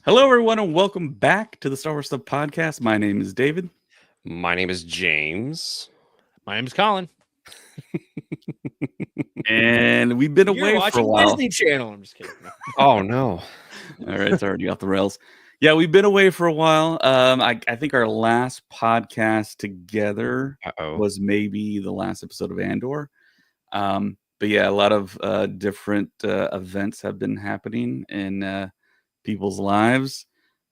Hello, everyone, and welcome back to the Star Wars Stuff Podcast. My name is David. My name is James. My name's Colin. And we've been You're away for a watching while. Disney Channel. I'm just kidding. No. Oh, no. All right, it's already off the rails. Yeah, we've been away for a while. I think our last podcast together was maybe the last episode of Andor. But yeah, a lot of different events have been happening in people's lives.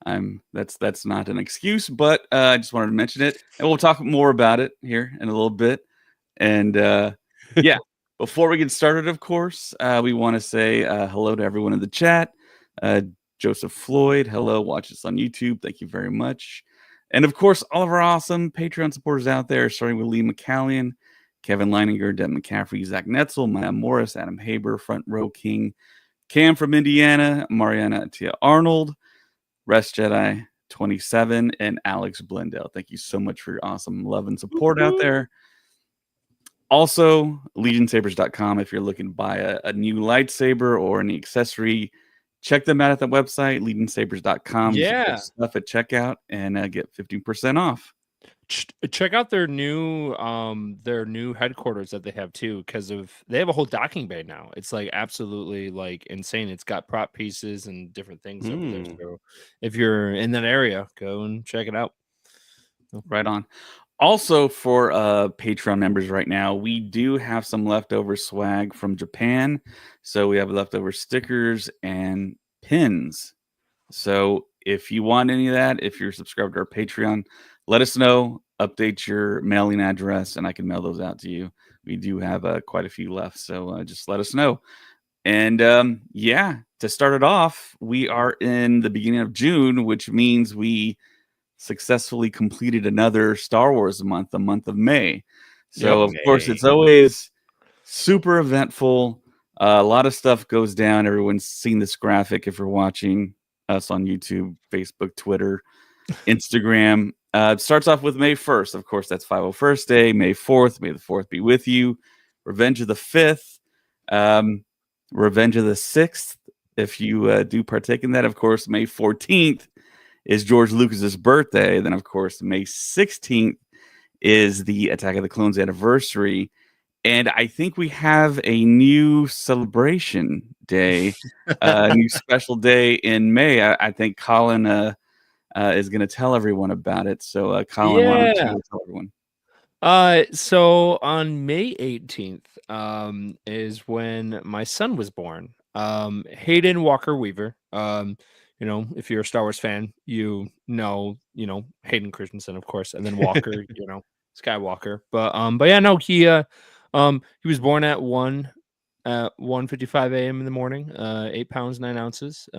That's not an excuse, but I just wanted to mention it, and we'll talk more about it here in a little bit. And yeah, before we get started, of course, we want to say hello to everyone in the chat. Joseph Floyd, hello, watch us on YouTube. Thank you very much. And of course, all of our awesome Patreon supporters out there, starting with Lee McCallion, Kevin Leininger, Deb McCaffrey, Zach Netzel, Maya Morris, Adam Haber, Front Row King, Cam from Indiana, Mariana Tia Arnold, Rest Jedi 27, and Alex Blendell. Thank you so much for your awesome love and support out there. Also, legionsabers.com. If you're looking to buy a new lightsaber or any accessory, check them out at the website, legionsabers.com. Yeah. Stuff at checkout and get 15% off. Check out their new headquarters that they have too, because they have a whole docking bay now. It's like absolutely like insane. It's got prop pieces and different things over there. So if you're in that area, go and check it out. Right on. Also, for Patreon members right now, we do have some leftover swag from Japan. So we have leftover stickers and pins. So if you want any of that, if you're subscribed to our Patreon, let us know, update your mailing address, and I can mail those out to you. We do have quite a few left, so just let us know. And yeah, to start it off, we are in the beginning of June, which means we successfully completed another Star Wars month, the month of May. So, of course, it's always super eventful. A lot of stuff goes down. Everyone's seen this graphic if you're watching us on YouTube, Facebook, Twitter, Instagram. It starts off with May 1st. Of course, that's 501st Day. May 4th, may the 4th be with you. Revenge of the 5th. Revenge of the 6th, if you do partake in that. Of course, May 14th is George Lucas's birthday. Then, of course, May 16th is the Attack of the Clones anniversary. And I think we have a new celebration day, a new special day in May. I think Colin is going to tell everyone about it. So, Colin, why don't you tell everyone? So on May 18th is when my son was born. Hayden Walker Weaver. You know, if you're a Star Wars fan, you know Hayden Christensen, of course, and then Walker, Skywalker. But yeah, no, he was born at 1:55 a.m. in the morning, 8 pounds 9 ounces.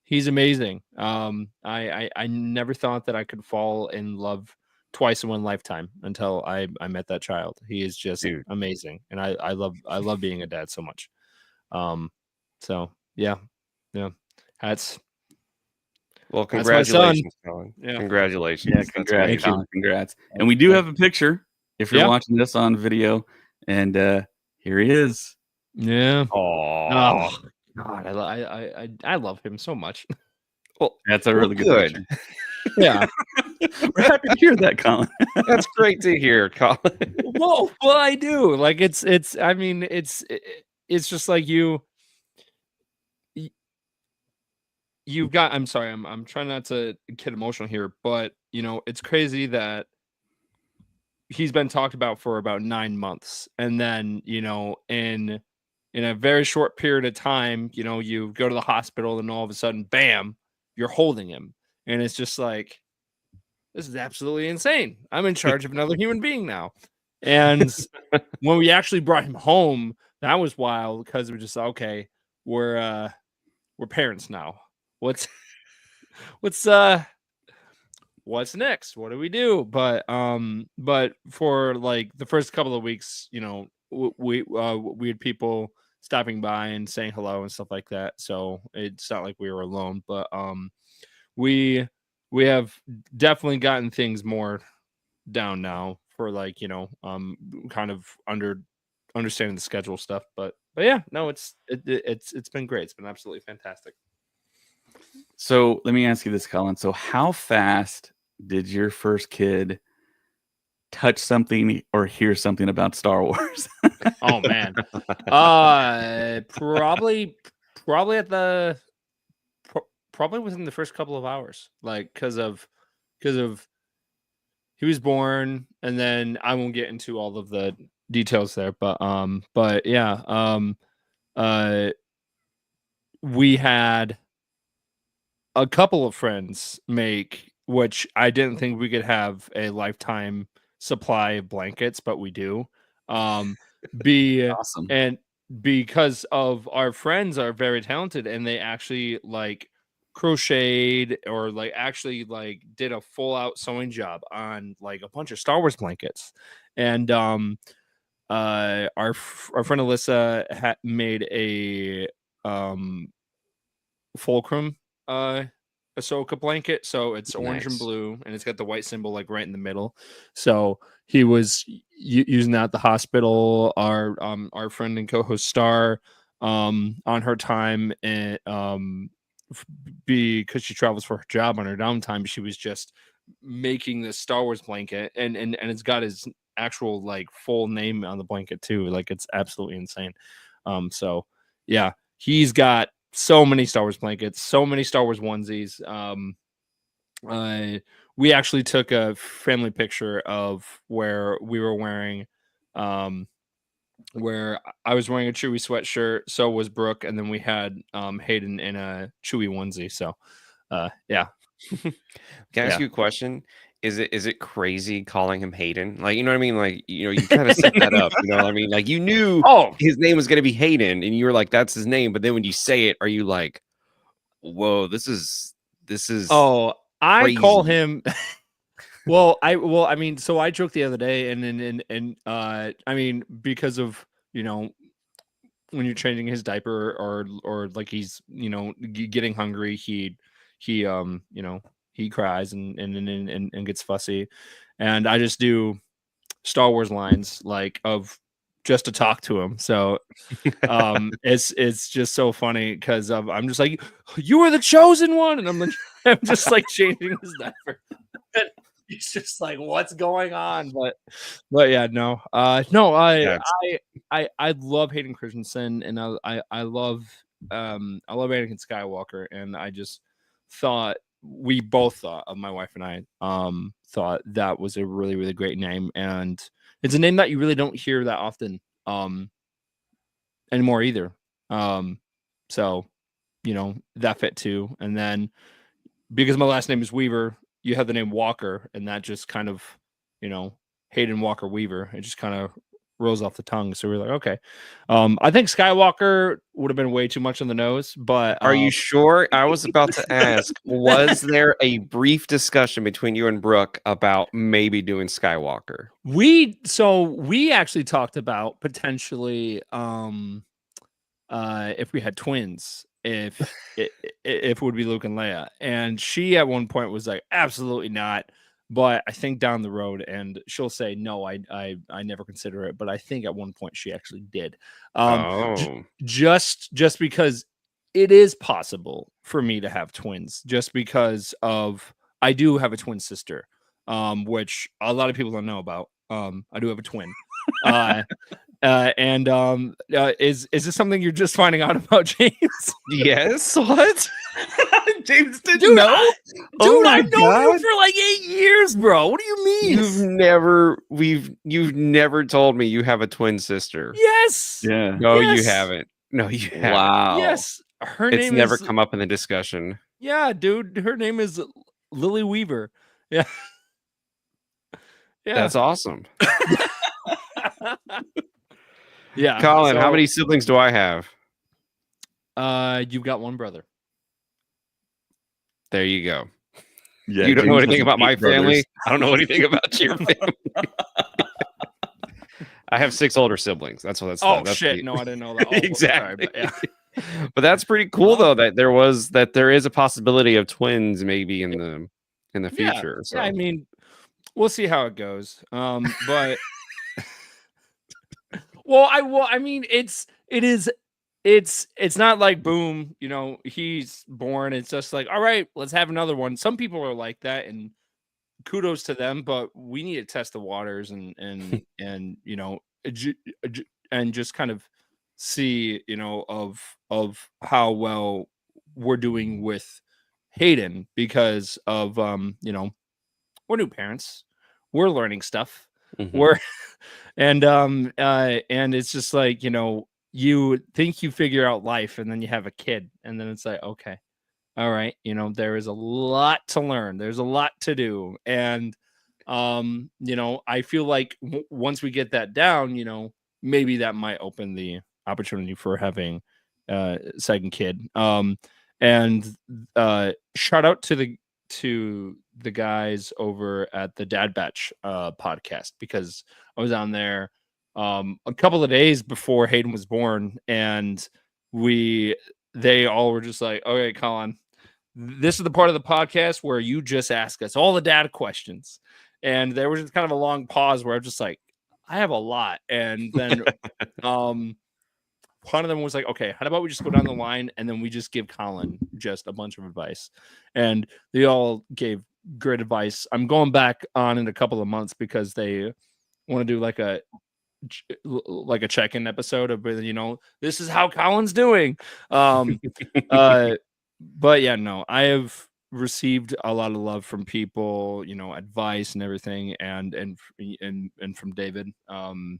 He's amazing. I never thought that I could fall in love twice in one lifetime until I met that child. He is just amazing, and I love being a dad so much. So yeah. That's congratulations, Colin. Yeah. Congratulations. Yeah, congrats, Colin. Congrats. And we do have a picture if you're watching this on video, and here he is. Yeah. Oh God, I love him so much. Well, that's a really good picture. Yeah. We're happy to hear that, Colin. That's great to hear, Colin. Well, I do. Like it's just like you've got, I'm sorry, I'm trying not to get emotional here, but it's crazy that he's been talked about for about 9 months, and then in a very short period of time, you go to the hospital, and all of a sudden, bam, you're holding him, and it's just like, this is absolutely insane. I'm in charge of another human being now. And when we actually brought him home, that was wild, because we're just okay, we're parents now. What's next? What do we do? But for like the first couple of weeks, we had people stopping by and saying hello and stuff like that. So it's not like we were alone, but we have definitely gotten things more down now for like, kind of understanding the schedule stuff. But yeah, no, it's been great. It's been absolutely fantastic. So let me ask you this, Colin. So how fast did your first kid touch something or hear something about Star Wars? Oh man. Probably at the probably within the first couple of hours, like because of he was born, and then I won't get into all of the details there, but yeah, we had a couple of friends make, which I didn't think we could have a lifetime supply of blankets, but we do. Be Awesome. and because of our friends are very talented, and they actually like crocheted or like actually like did a full out sewing job on like a bunch of Star Wars blankets. And our friend Alyssa made a fulcrum Ahsoka blanket, so it's orange and Nice. blue, and it's got the white symbol like right in the middle. So he was using that at the hospital. Our friend and co-host Star, on her time, and because she travels for her job on her downtime, she was just making this Star Wars blanket, and it's got his actual like full name on the blanket too. Like it's absolutely insane. So yeah, he's got so many Star Wars blankets, so many Star Wars onesies. We actually took a family picture of where we were wearing, where I was wearing a Chewie sweatshirt, so was Brooke, and then we had Hayden in a Chewie onesie. So, yeah. Can I ask you a question? Is it crazy calling him Hayden? Like, you know what I mean? Like, you kind of set that up. You know what I mean? Like, you knew his name was going to be Hayden, and you were like, "That's his name." But then when you say it, are you like, "Whoa, this is Oh, I crazy." call him. I mean, so I joked the other day, and I mean, because of when you're changing his diaper or like he's getting hungry, he he cries and gets fussy, and I just do Star Wars lines like of just to talk to him. So it's just so funny because I'm just like, you are the chosen one, and I'm just like changing his diaper. And he's just like, what's going on? But yeah, no, no, I love Hayden Christensen, and I love Anakin Skywalker, and I just thought we both thought of my wife and I thought that was a really really great name, and it's a name that you really don't hear that often anymore either. So that fit too, and then because my last name is Weaver, you have the name Walker, and that just kind of Hayden Walker Weaver. It just kind of rolls off the tongue. So we're like, okay. I think Skywalker would have been way too much on the nose, but Are you sure? I was about to ask, was there a brief discussion between you and Brooke about maybe doing Skywalker? we actually talked about potentially if we had twins, if it would be Luke and Leia, and she at one point was like, absolutely not. But I think down the road, and she'll say no, I never consider it. But I think at one point she actually did. Just because it is possible for me to have twins, just because of I do have a twin sister, which a lot of people don't know about. I do have a twin. Is this something you're just finding out about, James? Yes. What? James didn't know. I've known you for like 8 years, bro. What do you mean? You've never told me you have a twin sister. Yes. Yeah. No, yes. you haven't. No, you haven't. Wow. Yes. It's never come up in the discussion. Yeah, dude. Her name is Lily Weaver. Yeah. Yeah. That's awesome. Yeah. Colin, how many siblings do I have? You've got one brother. There you go. Yeah, you don't James know anything has about my 8 brothers. family. I don't know anything about your family. I have 6 older siblings. That's what that's. Oh that's shit! No, I didn't know that. Oh, exactly. Sorry, but, yeah. But that's pretty cool though that there is a possibility of twins maybe in the future. Yeah, So yeah, I mean, we'll see how it goes. But I mean, it is it's not like boom, he's born. It's just like, all right, let's have another one. Some people are like that, and kudos to them, but we need to test the waters and and and just kind of see of how well we're doing with Hayden, because of we're new parents, we're learning stuff, we're and it's just like, you think you figure out life, and then you have a kid, and then it's like, okay, all right, there is a lot to learn, there's a lot to do, and I feel like once we get that down, maybe that might open the opportunity for having a second kid. And shout out to the guys over at the Dad Batch podcast, because I was on there a couple of days before Hayden was born, and they all were just like, okay, Colin, this is the part of the podcast where you just ask us all the data questions. And there was just kind of a long pause where I'm just like, I have a lot. And then one of them was like, okay, how about we just go down the line and then we just give Colin just a bunch of advice. And they all gave great advice. I'm going back on in a couple of months because they want to do like a check-in episode of, this is how Colin's doing. But yeah, no, I have received a lot of love from people, advice and everything, and from David. And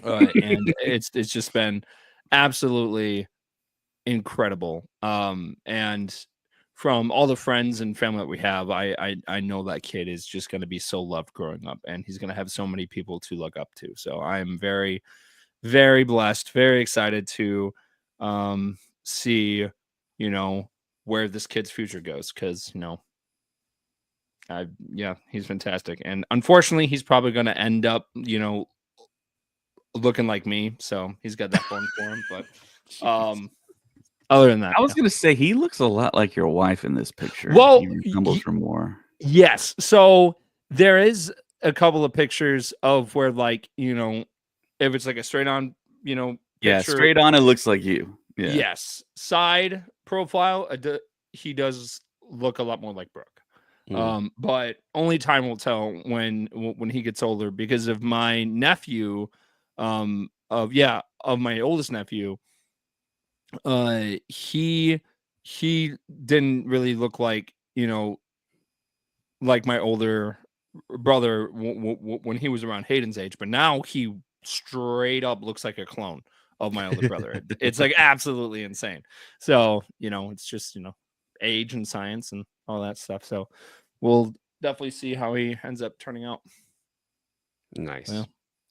it's just been absolutely incredible. And from all the friends and family that we have, I know that kid is just going to be so loved growing up, and he's going to have so many people to look up to. So I'm very, very blessed, very excited to see, where this kid's future goes, because he's fantastic, and unfortunately he's probably going to end up looking like me, so he's got that going for him. But other than that, I was going to say he looks a lot like your wife in this picture. Well, he resembles her more. Yes, so there is a couple of pictures of where, like, if it's like a straight on picture, straight on, it looks like you. Yes, side profile, he does look a lot more like Brooke. But only time will tell when he gets older, because of my nephew, of my oldest nephew. He didn't really look like like my older brother when he was around Hayden's age, but now he straight up looks like a clone of my older brother. It's like absolutely insane. So it's just age and science and all that stuff. So we'll definitely see how he ends up turning out. Nice.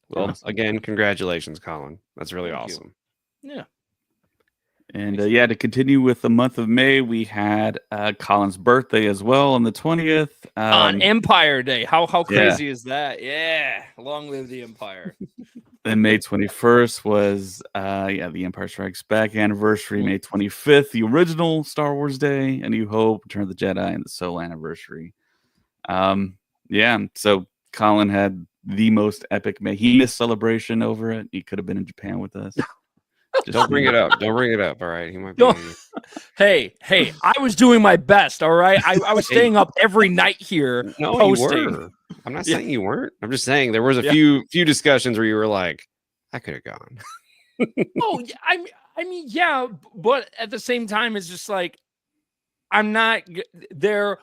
Well, again, congratulations, Colin. That's really Thank awesome. You. Yeah. And to continue with the month of May, we had Colin's birthday as well on the 20th. On Empire Day. How crazy is that? Yeah. Long live the Empire. Then May 21st was the Empire Strikes Back anniversary. May 25th, the original Star Wars Day, A New Hope, Return of the Jedi, and the Solo anniversary. So Colin had the most epic May. He missed celebration over it. He could have been in Japan with us. Don't bring it up. Don't bring it up. All right. He might be. Hey, I was doing my best. All right. I was staying up every night here. No, posting. You were. I'm not saying you weren't. I'm just saying there was a few discussions where you were like, I could have gone. Oh, I mean, yeah, but at the same time, it's just like, I'm not there.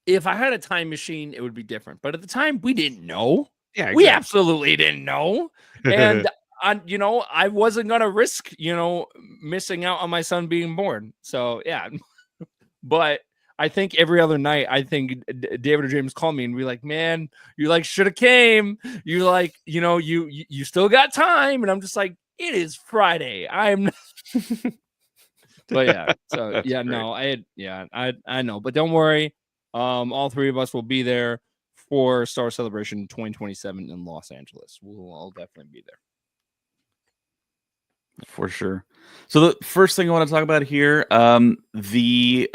If I had a time machine, it would be different. But at the time, we didn't know. Yeah, exactly. We absolutely didn't know. And I wasn't gonna risk, missing out on my son being born. So yeah, but I think every other night, I think David or James called me and be like, "Man, you should have came. You you still got time." And I'm just like, "It is Friday. I'm." But yeah, so yeah, no, I know, but don't worry. All three of us will be there for Star Wars Celebration 2027 in Los Angeles. We'll all definitely be there. For sure. So the first thing I want to talk about here, the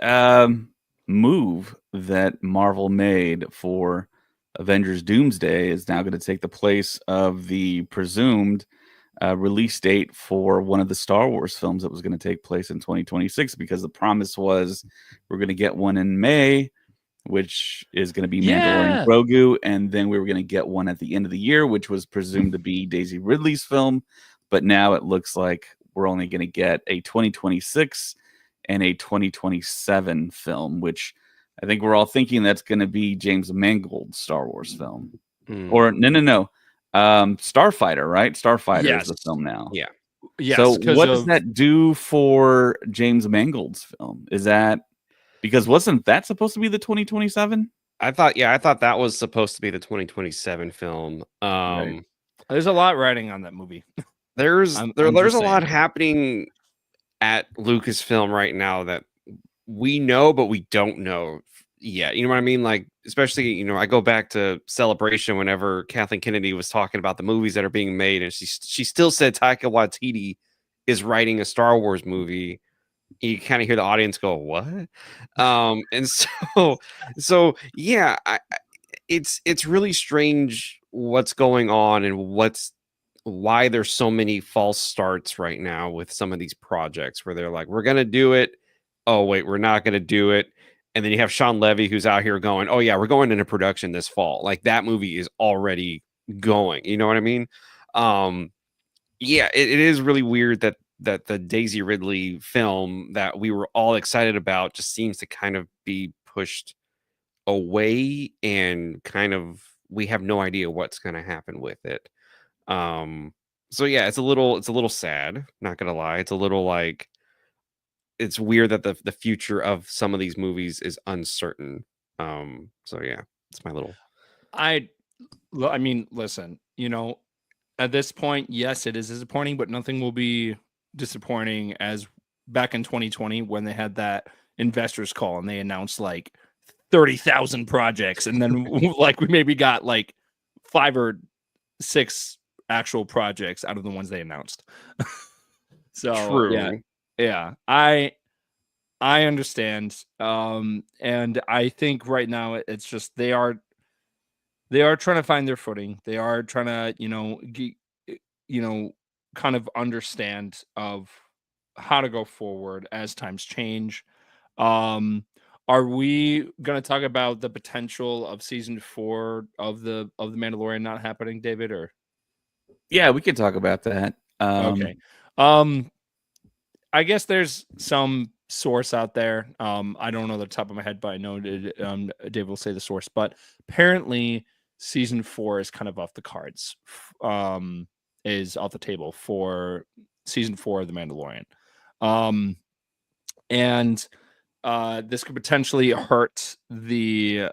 move that Marvel made for Avengers Doomsday is now going to take the place of the presumed release date for one of the Star Wars films that was going to take place in 2026, because the promise was we're going to get one in May, which is going to be Mandalorian Grogu, and then we were going to get one at the end of the year, which was presumed to be Daisy Ridley's film. But now it looks like we're only going to get a 2026 and a 2027 film, which I think we're all thinking that's going to be James Mangold's Star Wars film. Or no. Starfighter, right? Starfighter is the film now. Yeah. Yes, so what does that do for James Mangold's film? Is that because wasn't that supposed to be the 2027? I thought that was supposed to be the 2027 film. Right. There's a lot riding on that movie. There's a lot happening at Lucasfilm right now that we know, but we don't know yet. You know what I mean? Like, especially, I go back to Celebration whenever Kathleen Kennedy was talking about the movies that are being made, and she still said Taika Waititi is writing a Star Wars movie. You kind of hear the audience go, "What?" And so yeah, it's really strange what's going on and why there's so many false starts right now with some of these projects where they're like, we're gonna do it. Oh wait, we're not gonna do it. And then you have Sean Levy who's out here going, oh yeah, we're going into production this fall. Like that movie is already going. You know what I mean? Yeah, it is really weird that the Daisy Ridley film that we were all excited about just seems to kind of be pushed away, and kind of we have no idea what's going to happen with it. So yeah, it's a little sad, not gonna lie. It's a little like, it's weird that the future of some of these movies is uncertain. So yeah, it's my little. I mean, listen, at this point, yes, it is disappointing, but nothing will be disappointing as back in 2020 when they had that investors call and they announced like 30,000 projects, and then like we maybe got like 5 or 6 actual projects out of the ones they announced. So true. Yeah, I understand. And I think right now it's just they are trying to find their footing. They are trying to, kind of understand of how to go forward as times change. Are we going to talk about the potential of season 4 of the Mandalorian not happening, David? Or yeah, we can talk about that. Okay. I guess there's some source out there. I don't know the top of my head, but I know Dave will say the source. But apparently, season 4 is kind of off the cards. Is off the table for season 4 of The Mandalorian. And this could potentially hurt the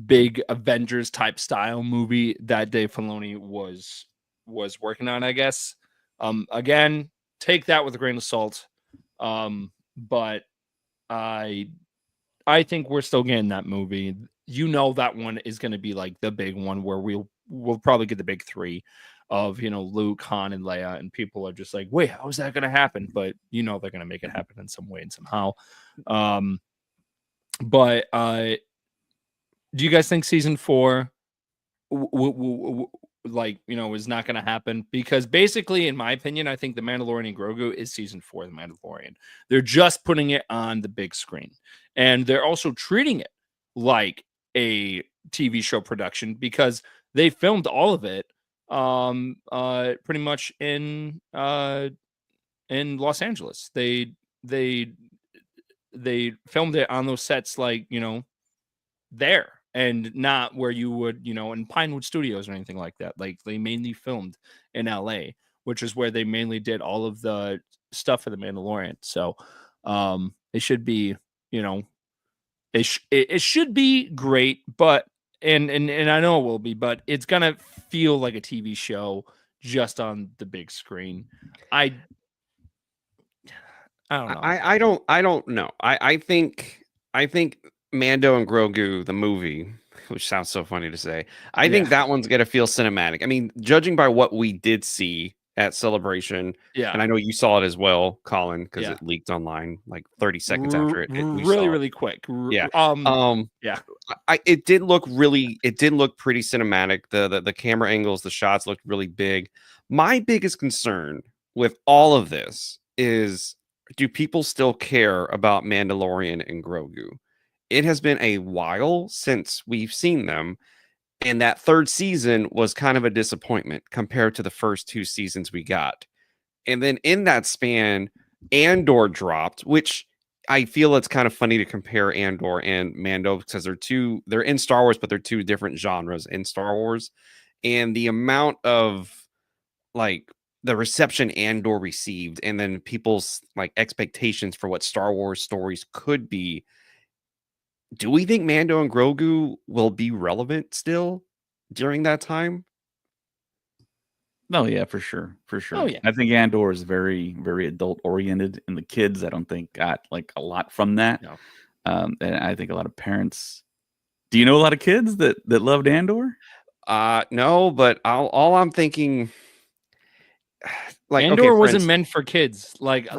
big Avengers type style movie that Dave Filoni was working on, I guess. Again, take that with a grain of salt. But I think we're still getting that movie. That one is going to be like the big one where we'll probably get the big 3 of, Luke, Han, and Leia, and people are just like, wait, how is that going to happen? But they're going to make it happen in some way and somehow. But do you guys think season 4 is not going to happen? Because basically, in my opinion, I think The Mandalorian and Grogu is season 4 of The Mandalorian. They're just putting it on the big screen, and they're also treating it like a TV show production because they filmed all of it pretty much in Los Angeles. They filmed it on those sets, like, there, and not where you would, in Pinewood Studios or anything like that. Like, they mainly filmed in LA, which is where they mainly did all of the stuff for The Mandalorian. So it should be, it should be great, but and I know it will be, but it's gonna feel like a TV show just on the big screen. I don't know. I don't know. I think Mando and Grogu, the movie, which sounds so funny to say, I think that one's gonna feel cinematic. I mean, judging by what we did see at Celebration. Yeah. And I know you saw it as well, Colin, because it leaked online like 30 seconds after it. Really quick. Yeah. Yeah. It did look pretty cinematic. The camera angles, the shots looked really big. My biggest concern with all of this is, do people still care about Mandalorian and Grogu? It has been a while since we've seen them, and that third season was kind of a disappointment compared to the first 2 seasons we got. And then in that span, Andor dropped, which I feel it's kind of funny to compare Andor and Mando because they're in Star Wars, but they're 2 different genres in Star Wars. And the amount of like the reception Andor received, and then people's like expectations for what Star Wars stories could be. Do we think Mando and Grogu will be relevant still during that time? Oh yeah, for sure. Oh, yeah. I think Andor is very, very adult oriented, and the kids I don't think got like a lot from that. No. And I think a lot of parents. Do you know a lot of kids that loved Andor? No, but all I'm thinking, like, Andor wasn't meant for kids. Like,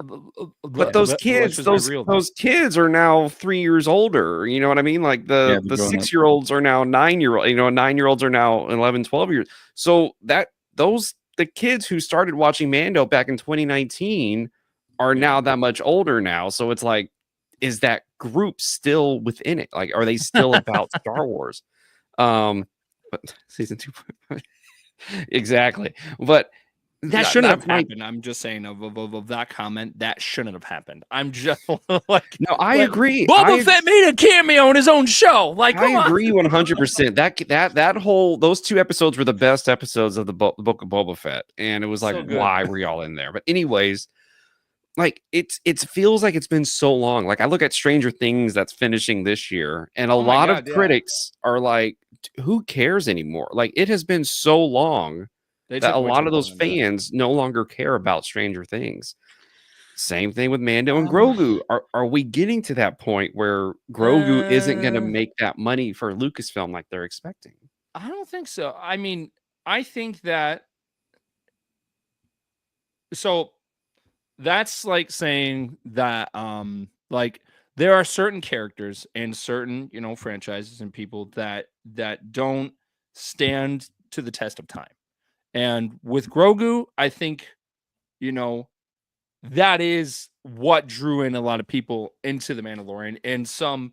but those kids are now 3 years older. You know what I mean? Like the 6-year-olds are now 9-year-old. You know, 9-year-olds are now 11, 12 years. So the kids who started watching Mando back in 2019 are now that much older now. So it's like, is that group still within it? Like, are they still about Star Wars? But season 2. Exactly. But that shouldn't have happened. I'm just saying of that comment, that shouldn't have happened. I'm just like, no, I agree. Boba Fett made a cameo in his own show. Like, I agree 100%. Those 2 episodes were the best episodes of the Book of Boba Fett, and it was like, why were y'all in there? But anyways, like it feels like it's been so long. Like I look at Stranger Things that's finishing this year, and a lot of critics are like, who cares anymore? Like it has been so long that a lot of those fans no longer care about Stranger Things. Same thing with Mando and Grogu. Are we getting to that point where Grogu isn't going to make that money for Lucasfilm like they're expecting? I don't think so. I mean, I think that. So that's like saying that, like there are certain characters and certain, franchises and people that don't stand to the test of time. And with Grogu, I think, that is what drew in a lot of people into The Mandalorian and some,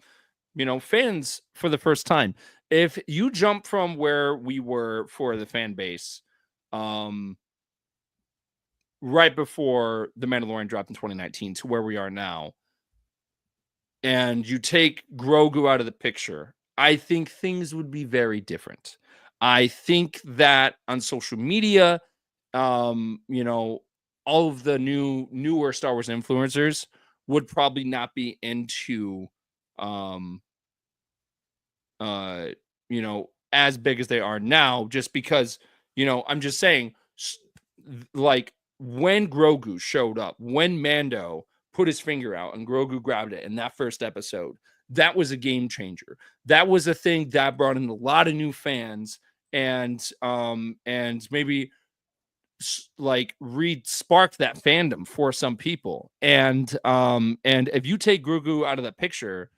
fans for the first time. If you jump from where we were for the fan base, right before The Mandalorian dropped in 2019 to where we are now, and you take Grogu out of the picture, I think things would be very different. I think that on social media, all of the newer Star Wars influencers would probably not be into, as big as they are now, just because, I'm just saying, like when Grogu showed up, when Mando put his finger out and Grogu grabbed it in that first episode, that was a game changer. That was a thing that brought in a lot of new fans and maybe like sparked that fandom for some people. And if you take Grogu out of the picture,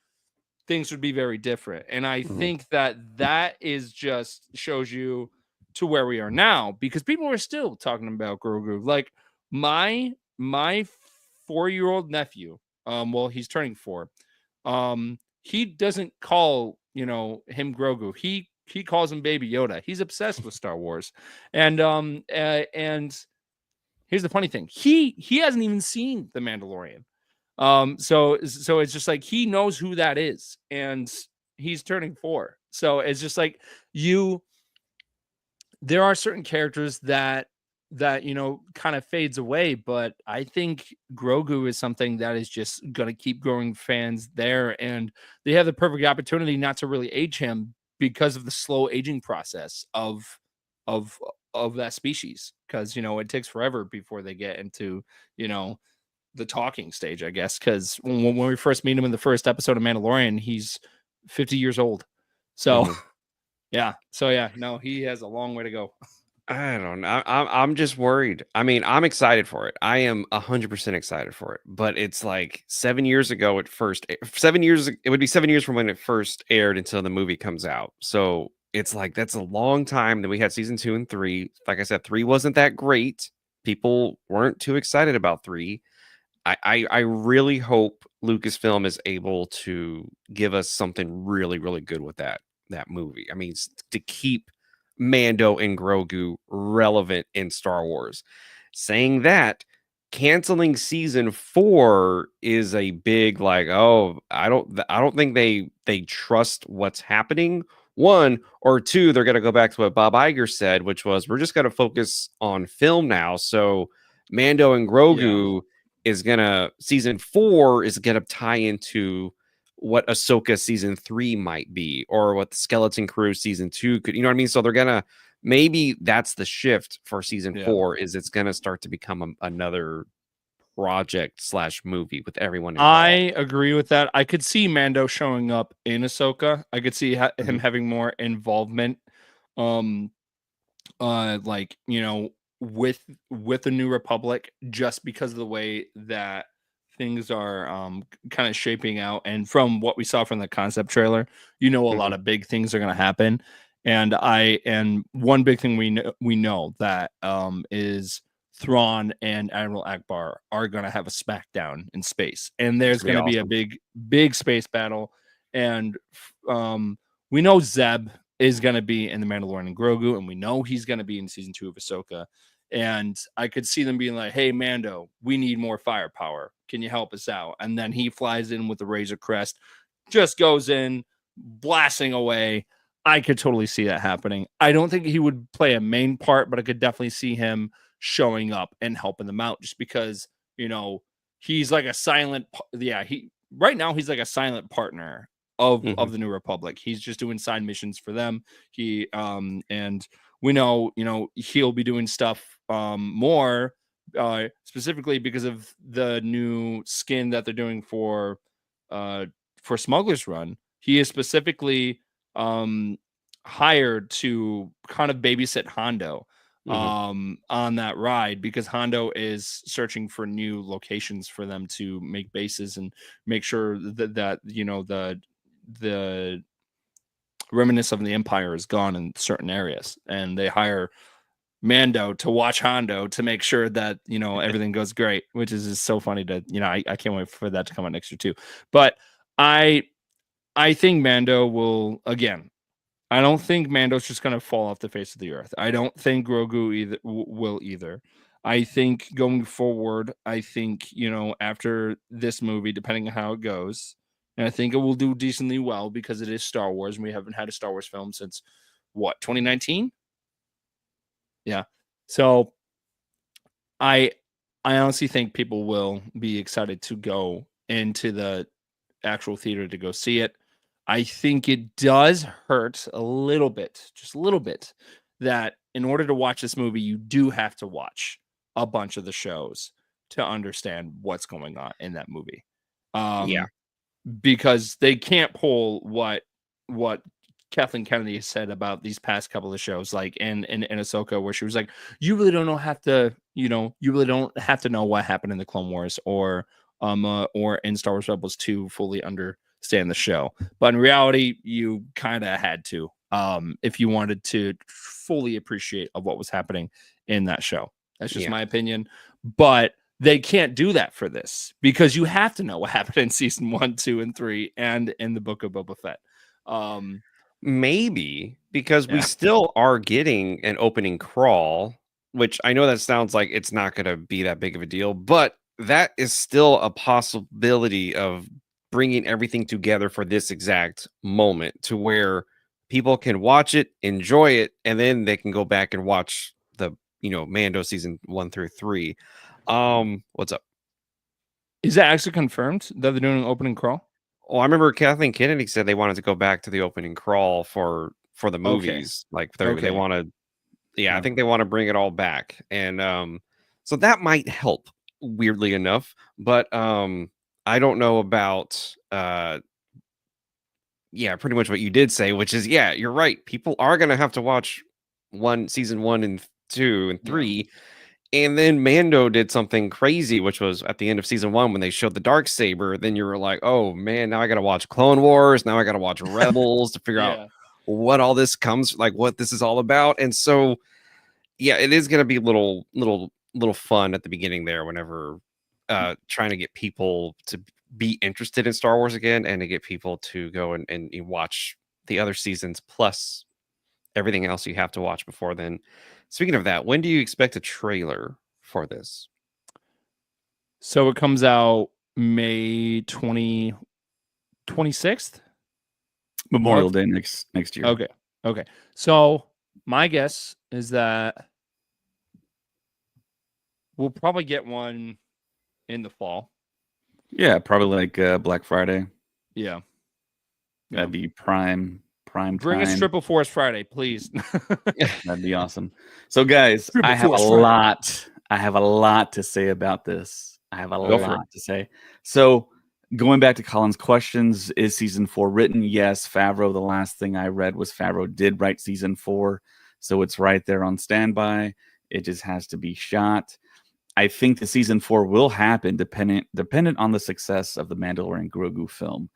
things would be very different. And I think that is just shows you to where we are now, because people are still talking about Grogu. Like my 4-year-old nephew, well, he's turning 4. He doesn't call, him Grogu. He calls him Baby Yoda. He's obsessed with Star Wars. And here's the funny thing. He hasn't even seen The Mandalorian. So it's just like he knows who that is, and he's turning 4. So it's just like there are certain characters that kind of fades away, but I think Grogu is something that is just going to keep growing fans there, and they have the perfect opportunity not to really age him because of the slow aging process of that species, because it takes forever before they get into the talking stage, I guess, because when we first meet him in the first episode of Mandalorian, he's 50 years old. So yeah, no, he has a long way to go. I don't know. I'm just worried. I mean, I'm excited for it. I am 100% excited for it. But it's like 7 years ago it first 7 years. It would be 7 years from when it first aired until the movie comes out. So it's like that's a long time. Then we had season 2 and 3. Like I said, 3 wasn't that great. People weren't too excited about 3. I really hope Lucasfilm is able to give us something really, really good with that movie. I mean, to keep Mando and Grogu relevant in Star Wars. Saying that, canceling season 4 is a big like, oh, I don't think they trust what's happening. One or two, they're gonna go back to what Bob Iger said, which was we're just gonna focus on film now. So Mando and Grogu is gonna season 4 is gonna tie into what Ahsoka season 3 might be, or what the Skeleton Crew season 2 could, you know what I mean? So they're gonna maybe that's the shift for season 4 is it's gonna start to become another project / movie with everyone involved. I agree with that. I could see Mando showing up in Ahsoka. I could see him having more involvement, like with the New Republic, just because of the way that things are kind of shaping out, and from what we saw from the concept trailer, a lot of big things are going to happen, and one big thing we know that is Thrawn and Admiral Akbar are going to have a smackdown in space, and there's going to be a big space battle, and we know Zeb is going to be in The Mandalorian and Grogu, and we know he's going to be in season 2 of Ahsoka. And I could see them being like, hey, Mando, we need more firepower. Can you help us out? And then he flies in with the Razor Crest, just goes in, blasting away. I could totally see that happening. I don't think he would play a main part, but I could definitely see him showing up and helping them out, just because, he's like a silent, right now he's like a silent partner of the New Republic. He's just doing side missions for them. He and we know he'll be doing stuff more specifically because of the new skin that they're doing for Smuggler's Run. He is specifically hired to kind of babysit Hondo on that ride, because Hondo is searching for new locations for them to make bases and make sure that the remnants of the Empire is gone in certain areas, and they hire Mando to watch Hondo to make sure that everything goes great, which is just so funny to I can't wait for that to come out next year too. But I think Mando will, again, I don't think Mando's just going to fall off the face of the earth. I don't think Grogu will either. I think going forward, after this movie, depending on how it goes, and I think it will do decently well because it is Star Wars, and we haven't had a Star Wars film since 2019? Yeah. So I honestly think people will be excited to go into the actual theater to go see it. I think it does hurt a little bit, just a little bit, that in order to watch this movie, you do have to watch a bunch of the shows to understand what's going on in that movie. Because they can't pull what Kathleen Kennedy said about these past couple of shows, like in Ahsoka, where she was like, you really don't have to know what happened in the Clone Wars or in Star Wars Rebels to fully understand the show. But in reality, you kind of had to, if you wanted to fully appreciate of what was happening in that show. That's just my opinion. But they can't do that for this, because you have to know what happened in season 1, 2, and 3, and in the Book of Boba Fett. Maybe because we still are getting an opening crawl, which I know that sounds like it's not going to be that big of a deal, but that is still a possibility of bringing everything together for this exact moment, to where people can watch it, enjoy it, and then they can go back and watch the Mando season 1 through 3. What's up? Is that actually confirmed that they're doing an opening crawl? Well, I remember Kathleen Kennedy said they wanted to go back to the opening crawl for the movies. Okay. Like they want to, I think they want to bring it all back, and so that might help. Weirdly enough, but I don't know about pretty much what you did say, which is you're right. People are gonna have to watch season 1 and 2 and 3. And then Mando did something crazy, which was at the end of season 1 when they showed the Darksaber. Then you were like, oh man, now I got to watch Clone Wars. Now I got to watch Rebels to figure out what all this comes, like what this is all about. And so, yeah, it is going to be little fun at the beginning there whenever trying to get people to be interested in Star Wars again and to get people to go and watch the other seasons plus everything else you have to watch before then. Speaking of that, when do you expect a trailer for this? So it comes out May 26th? Memorial Day next year. Okay. So my guess is that we'll probably get one in the fall. Yeah, probably like Black Friday. Yeah. That'd be prime Bring time. us Triple Force Friday, please. That'd be awesome. So guys, I have a lot to say about this. I have a lot to say. So going back to Colin's questions, is season 4 written? Yes. Favreau, the last thing I read was Favreau did write season 4. So it's right there on standby. It just has to be shot. I think the season 4 will happen dependent on the success of the Mandalorian Grogu film.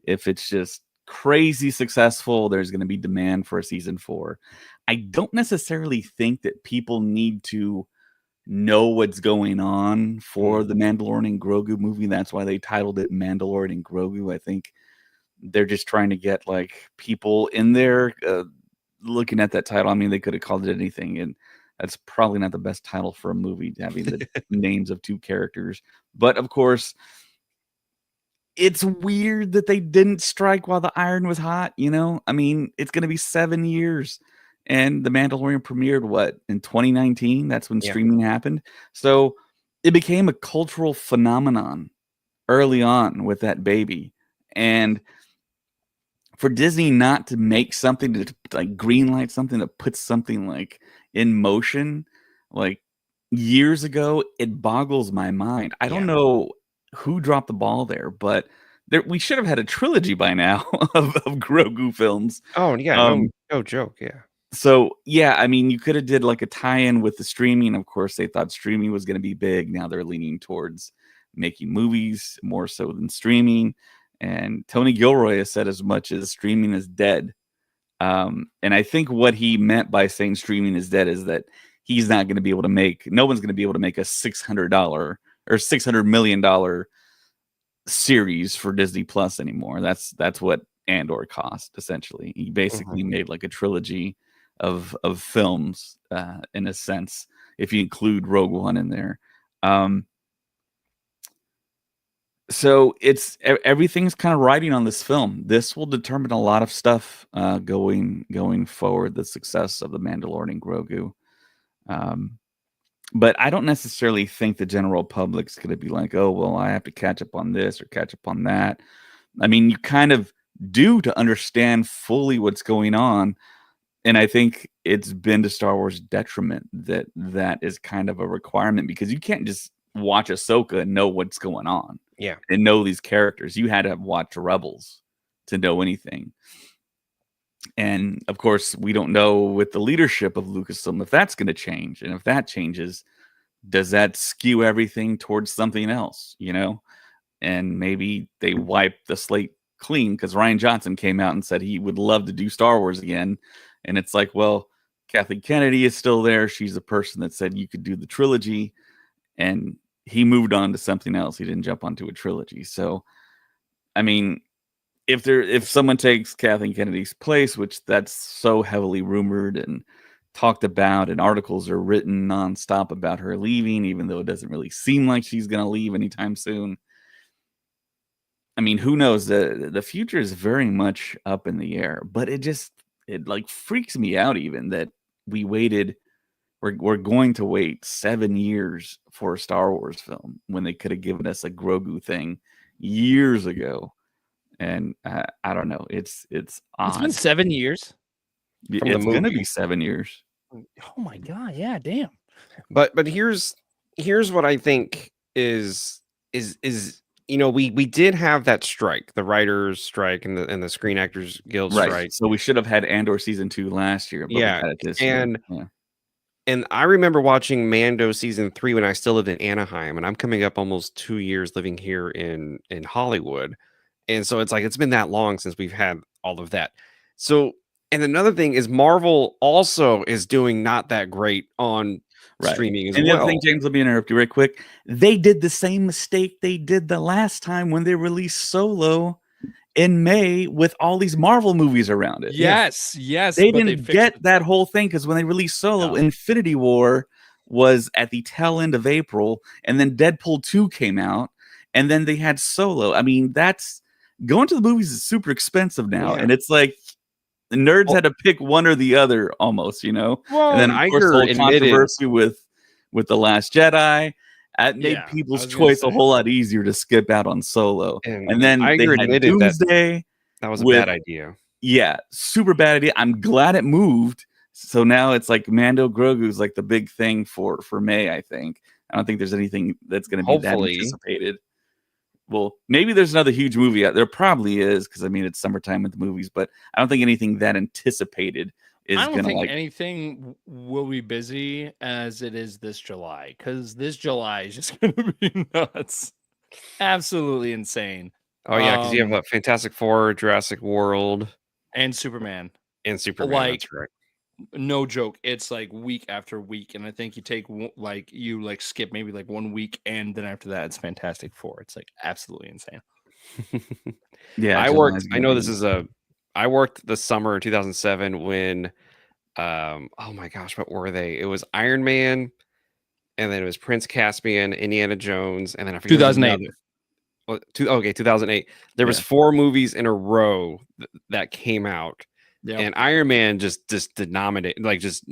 If it's just crazy successful, there's going to be demand for a season 4. I don't necessarily think that people need to know what's going on for the Mandalorian Grogu movie. That's why they titled it Mandalorian Grogu. I think they're just trying to get like people in there looking at that title. I mean, they could have called it anything, and that's probably not the best title for a movie, having the names of 2 characters. But of course, it's weird that they didn't strike while the iron was hot, you know? I mean, it's going to be 7 years. And The Mandalorian premiered, what, in 2019? That's when streaming happened. So it became a cultural phenomenon early on with that baby. And for Disney not to make something, to like greenlight something, that puts something like in motion, like years ago, it boggles my mind. I don't know who dropped the ball there, but we should have had a trilogy by now of Grogu films. Oh yeah, no joke, yeah. So yeah, I mean, you could have did like a tie-in with the streaming. Of course, they thought streaming was going to be big. Now they're leaning towards making movies more so than streaming. And Tony Gilroy has said as much as streaming is dead. And I think what he meant by saying streaming is dead is that he's not going to be able to no one's going to be able to make a $600 or $600 million series for Disney Plus anymore. That's what Andor cost, essentially. He basically made like a trilogy of films, in a sense, if you include Rogue One in there. So it's everything's kind of riding on this film. This will determine a lot of stuff going forward, the success of the Mandalorian Grogu. But I don't necessarily think the general public's going to be like, oh, well, I have to catch up on this or catch up on that. I mean, you kind of do to understand fully what's going on. And I think it's been to Star Wars' detriment that is kind of a requirement, because you can't just watch Ahsoka and know what's going on. Yeah. And know these characters. You had to watch Rebels to know anything. And of course, we don't know with the leadership of Lucasfilm if that's going to change. And if that changes, does that skew everything towards something else, you know? And maybe they wipe the slate clean, because Rian Johnson came out and said he would love to do Star Wars again. And it's like, well, Kathleen Kennedy is still there. She's the person that said you could do the trilogy. And he moved on to something else. He didn't jump onto a trilogy. So, I mean, if someone takes Kathleen Kennedy's place, which that's so heavily rumored and talked about, and articles are written nonstop about her leaving, even though it doesn't really seem like she's going to leave anytime soon. I mean, who knows? The future is very much up in the air, but it like freaks me out even that we're going to wait 7 years for a Star Wars film when they could have given us a Grogu thing years ago. And I don't know. It's odd. It's been 7 years. It's going to be 7 years. Oh my God. Yeah. Damn. But here's what I think is you know, we did have that strike, the writers strike and the Screen Actors Guild strike. So we should have had Andor season 2 last year. But we had it this year. And I remember watching Mando season 3 when I still lived in Anaheim, and I'm coming up almost 2 years living here in Hollywood. And so it's like it's been that long since we've had all of that. So, and another thing is Marvel also is doing not that great on streaming as and the well. other thing, James, let me interrupt you right quick. They did the same mistake they did the last time when they released Solo in May with all these Marvel movies around it. Yes, They but didn't get that whole thing because when they released Solo, No. Infinity War was at the tail end of April, and then Deadpool 2 came out, and then they had Solo. I mean, that's going to the movies is super expensive now, and it's like the nerds had to pick one or the other almost, you know. Well, and then of course the whole admitted- controversy with The Last Jedi. It made Yeah, people's I was gonna choice a say. whole lot easier to skip out on Solo. And then they Iger had admitted that Doomsday. that was a with- bad idea. Yeah, super bad idea. I'm glad it moved. So now it's like Mando Grogu's like the big thing for May, I think. I don't think there's anything that's going to be that Hopefully. anticipated. Well, maybe there's another huge movie out there. Probably is because I mean it's summertime with the movies, but I don't think anything that anticipated is I don't going to think like. anything will be busy as it is this July, because this July is just going to be nuts, absolutely insane. Oh yeah, because you have Fantastic Four, Jurassic World, and Superman. and Superman. Like, that's right. No joke, it's like week after week, and I think you take you skip maybe like 1 week, and then after that it's Fantastic Four. It's like absolutely insane. Yeah, I July's worked. I gonna know be- this is I worked the summer of 2007 when, oh my gosh, what were they? It was Iron Man, and then it was Prince Caspian, Indiana Jones, and then I forget 2008. 2008. There was 4 movies in a row that came out. Yeah, And Iron Man just denominated, like just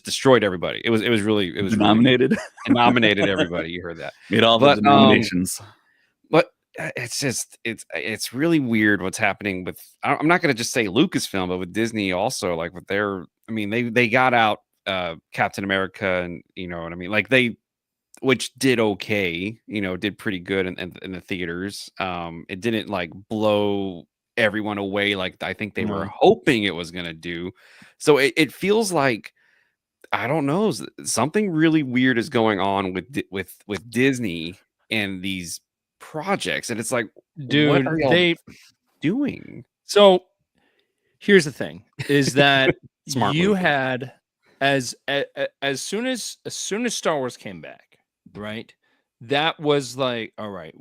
destroyed everybody. It was really denominated. really, denominated everybody. You heard that? Made all the denominations. But it's just it's really weird what's happening with. I'm not going to just say Lucasfilm, but with Disney also, like with their. I mean, they got out Captain America, and you know what I mean. Like which did okay, you know, did pretty good in the theaters. It didn't like blow everyone away like I think they were hoping it was going to do. So it feels like, I don't know, something really weird is going on with Disney and these projects, and it's like, dude, what are y'all doing? So here's the thing: is that Smart you move. had as soon as Star Wars came back, right? That was like, all right,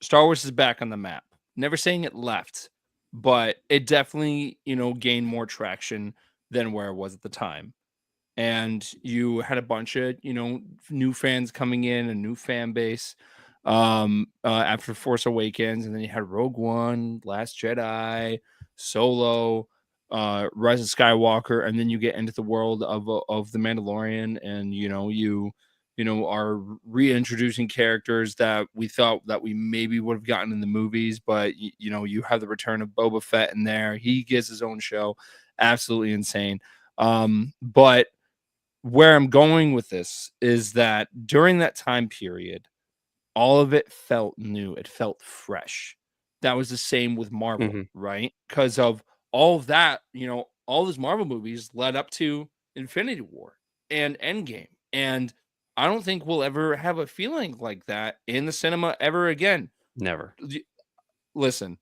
Star Wars is back on the map. Never saying it left, but it definitely, gained more traction than where it was at the time. And you had a bunch of, new fans coming in, a new fan base after Force Awakens, and then you had Rogue One, Last Jedi, Solo, Rise of Skywalker, and then you get into the world of the Mandalorian, and you are reintroducing characters that we thought that we maybe would have gotten in the movies, but you have the return of Boba Fett in there. He gets his own show. Absolutely insane. But where I'm going with this is that during that time period, all of it felt new. It felt fresh. That was the same with Marvel, right? Because of all of that, all those Marvel movies led up to Infinity War and Endgame. And I don't think we'll ever have a feeling like that in the cinema ever again. Never. Listen,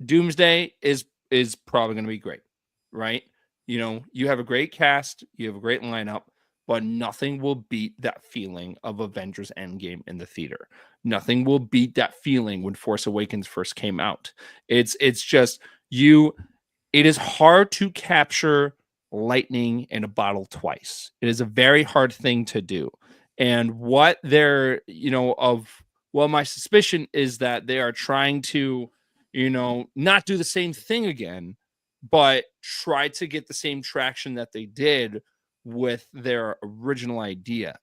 Doomsday is probably going to be great, right? You have a great cast, you have a great lineup, but nothing will beat that feeling of Avengers Endgame in the theater. Nothing will beat that feeling when Force Awakens first came out. It's just it is hard to capture lightning in a bottle twice. It is a very hard thing to do. And what they're, my suspicion is that they are trying to, not do the same thing again, but try to get the same traction that they did with their original idea.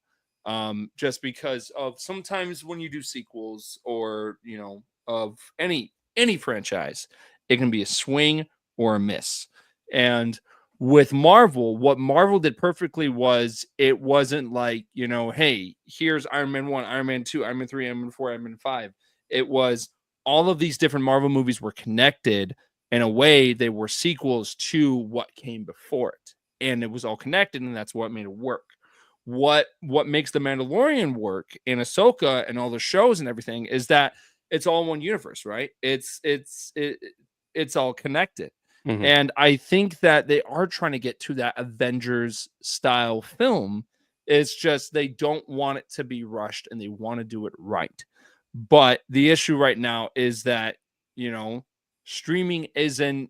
Just because of sometimes when you do sequels or, of any franchise, it can be a swing or a miss. And with Marvel, what Marvel did perfectly was it wasn't like, hey, here's Iron Man 1, Iron Man 2, Iron Man 3, Iron Man 4, Iron Man 5. It was all of these different Marvel movies were connected in a way. They were sequels to what came before it. and it was all connected, and that's what made it work. What makes the Mandalorian work in Ahsoka and all the shows and everything is that it's all one universe, right? It's all connected. Mhm. And I think that they are trying to get to that Avengers style film. It's just they don't want it to be rushed and they want to do it right. But the issue right now is that, streaming isn't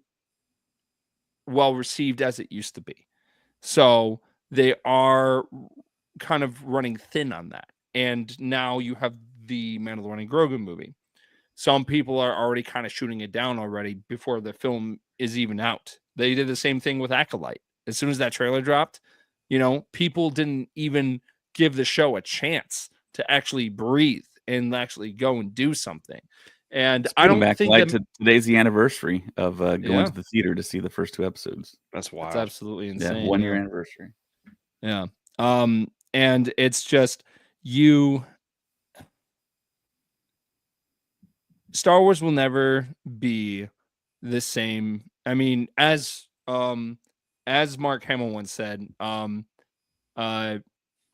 well received as it used to be. So they are kind of running thin on that. And now you have the Mandalorian Grogu movie. Some people are already kind of shooting it down already before the film is even out. They did the same thing with Acolyte. As soon as that trailer dropped, people didn't even give the show a chance to actually breathe and actually go and do something. And I don't think that today's the anniversary of going to the theater to see the first 2 episodes. That's wild. That's absolutely insane. Yeah, 1 year anniversary. Yeah. And it's just Star Wars will never be the same. I mean, as Mark Hamill once said,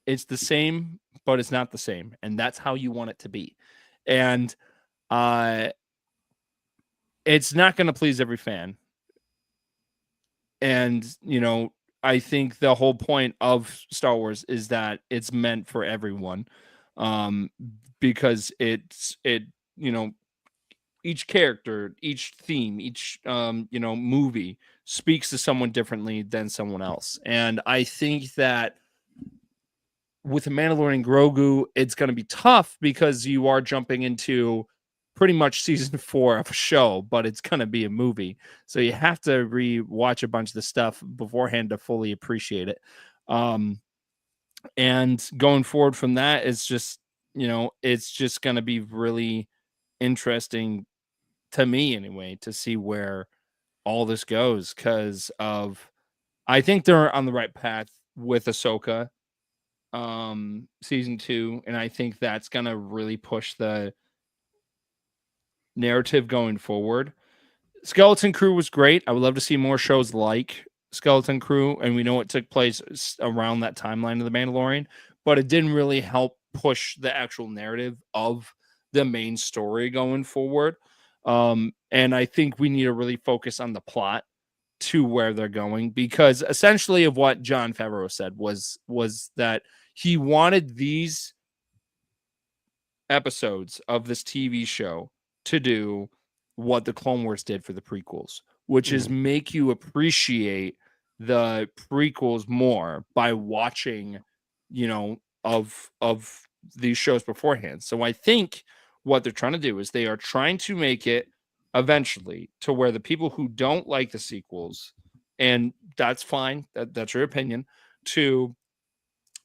it's the same, but it's not the same, and that's how you want it to be. And it's not going to please every fan. And I think the whole point of Star Wars is that it's meant for everyone, because each character, each theme, each movie speaks to someone differently than someone else. And I think that with the Mandalorian Grogu, it's going to be tough because you are jumping into pretty much season 4 of a show, but it's going to be a movie. So you have to re-watch a bunch of the stuff beforehand to fully appreciate it. And going forward from that, it's just going to be really interesting to me anyway, to see where all this goes. I think they're on the right path with Ahsoka season 2. And I think that's going to really push the narrative going forward. Skeleton Crew was great. I would love to see more shows like Skeleton Crew, and we know it took place around that timeline of The Mandalorian, but it didn't really help push the actual narrative of the main story going forward. And I think we need to really focus on the plot to where they're going, because essentially of what Jon Favreau said was that he wanted these episodes of this TV show to do what the Clone Wars did for the prequels, which is make you appreciate the prequels more by watching, of these shows beforehand. So I think what they're trying to do is they are trying to make it eventually to where the people who don't like the sequels, and that's fine, that's your opinion, to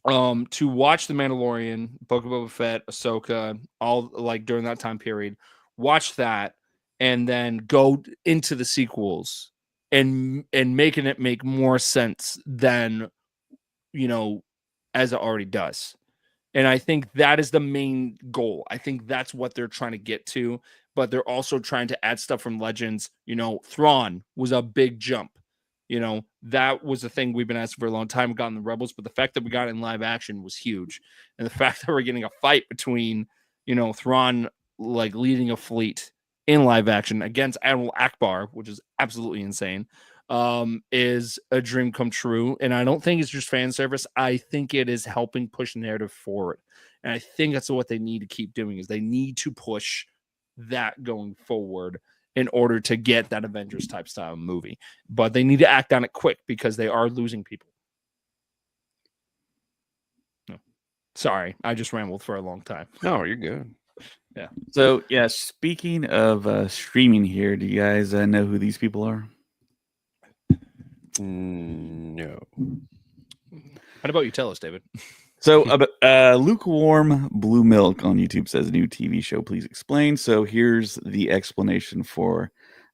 watch The Mandalorian, Book of Boba Fett, Ahsoka, all like during that time period, watch that, and then go into the sequels and making it make more sense than as it already does. And I think that is the main goal. I think that's what they're trying to get to, but they're also trying to add stuff from Legends. Thrawn was a big jump. That was a thing we've been asking for a long time. We got in the Rebels, but the fact that we got it in live action was huge. And the fact that we're getting a fight between, Thrawn like leading a fleet in live action against Admiral Akbar, which is absolutely insane, is a dream come true. And I don't think it's just fan service. I think it is helping push the narrative forward. And I think that's what they need to keep doing, is they need to push that going forward in order to get that Avengers type style movie. But they need to act on it quick because they are losing people. No. Sorry, I just rambled for a long time. No, you're good. Yeah. So, yeah, speaking of streaming here, do you guys know who these people are? No. How about you tell us, David? So, Lukewarm Blue Milk on YouTube says, new TV show, please explain. So here's the explanation for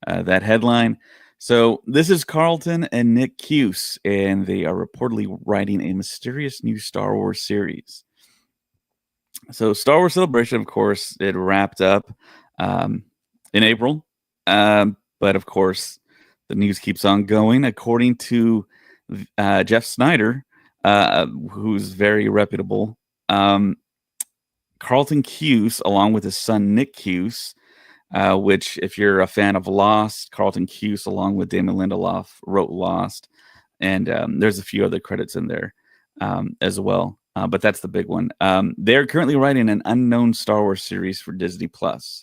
that headline. So this is Carlton and Nick Cuse, and they are reportedly writing a mysterious new Star Wars series. So Star Wars Celebration, of course, it wrapped up in April. But of course, the news keeps on going. According to Jeff Snyder, who's very reputable, Carlton Cuse, along with his son Nick Cuse, which, if you're a fan of Lost, Carlton Cuse, along with Damon Lindelof, wrote Lost, and there's a few other credits in there as well. But that's the big one. They're currently writing an unknown Star Wars series for Disney Plus,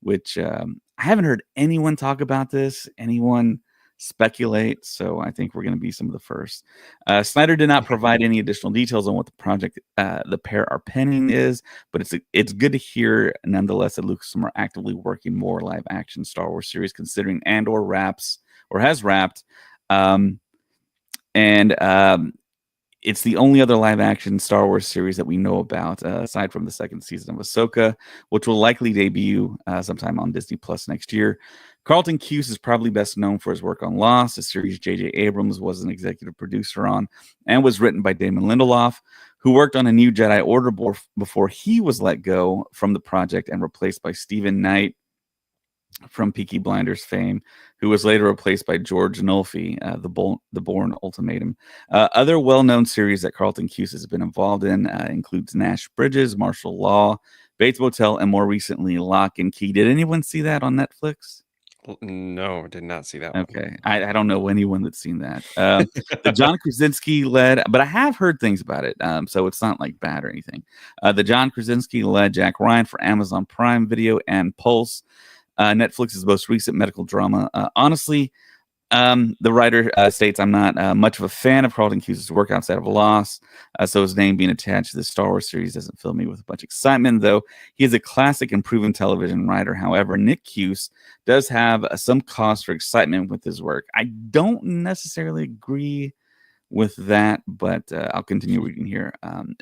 which I haven't heard anyone talk about this, anyone speculate. So I think we're going to be some of the first. Snyder did not provide any additional details on what the project the pair are penning is, but it's good to hear nonetheless that Lucasfilm are actively working more live action Star Wars series, considering Andor has wrapped. It's the only other live-action Star Wars series that we know about, aside from the second season of Ahsoka, which will likely debut sometime on Disney Plus next year. Carlton Cuse is probably best known for his work on Lost, a series J.J. Abrams was an executive producer on, and was written by Damon Lindelof, who worked on a new Jedi Order before he was let go from the project and replaced by Stephen Knight from Peaky Blinders fame, who was later replaced by George Nolfi, the Bourne Ultimatum. Other well-known series that Carlton Cuse has been involved in includes Nash Bridges, Martial Law, Bates Motel, and more recently Lock and Key. Did anyone see that on Netflix? No, did not see that. Okay, I don't know anyone that's seen that. The John Krasinski led, but I have heard things about it, so it's not like bad or anything. The John Krasinski led Jack Ryan for Amazon Prime Video and Pulse. Netflix's most recent medical drama. Honestly, the writer states, I'm not much of a fan of Carlton Cuse's work outside of Lost, so his name being attached to the Star Wars series doesn't fill me with much excitement, though he is a classic and proven television writer. However, Nick Cuse does have some cause for excitement with his work. I don't necessarily agree with that, but I'll continue reading here.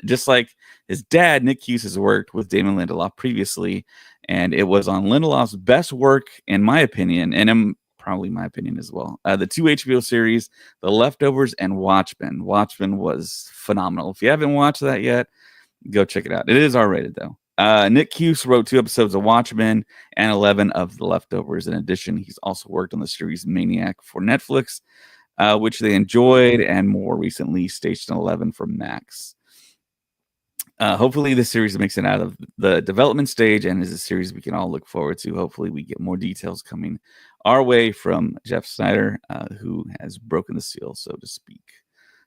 Just like his dad, Nick Cuse has worked with Damon Lindelof previously, and it was on Lindelof's best work, in my opinion, and probably my opinion as well. The two HBO series, The Leftovers and Watchmen. Watchmen was phenomenal. If you haven't watched that yet, go check it out. It is R-rated, though. Nick Cuse wrote 2 episodes of Watchmen and 11 of The Leftovers. In addition, he's also worked on the series Maniac for Netflix, which they enjoyed, and more recently, Station 11 for Max. Hopefully, this series makes it out of the development stage and is a series we can all look forward to. Hopefully, we get more details coming our way from Jeff Snyder, who has broken the seal, so to speak.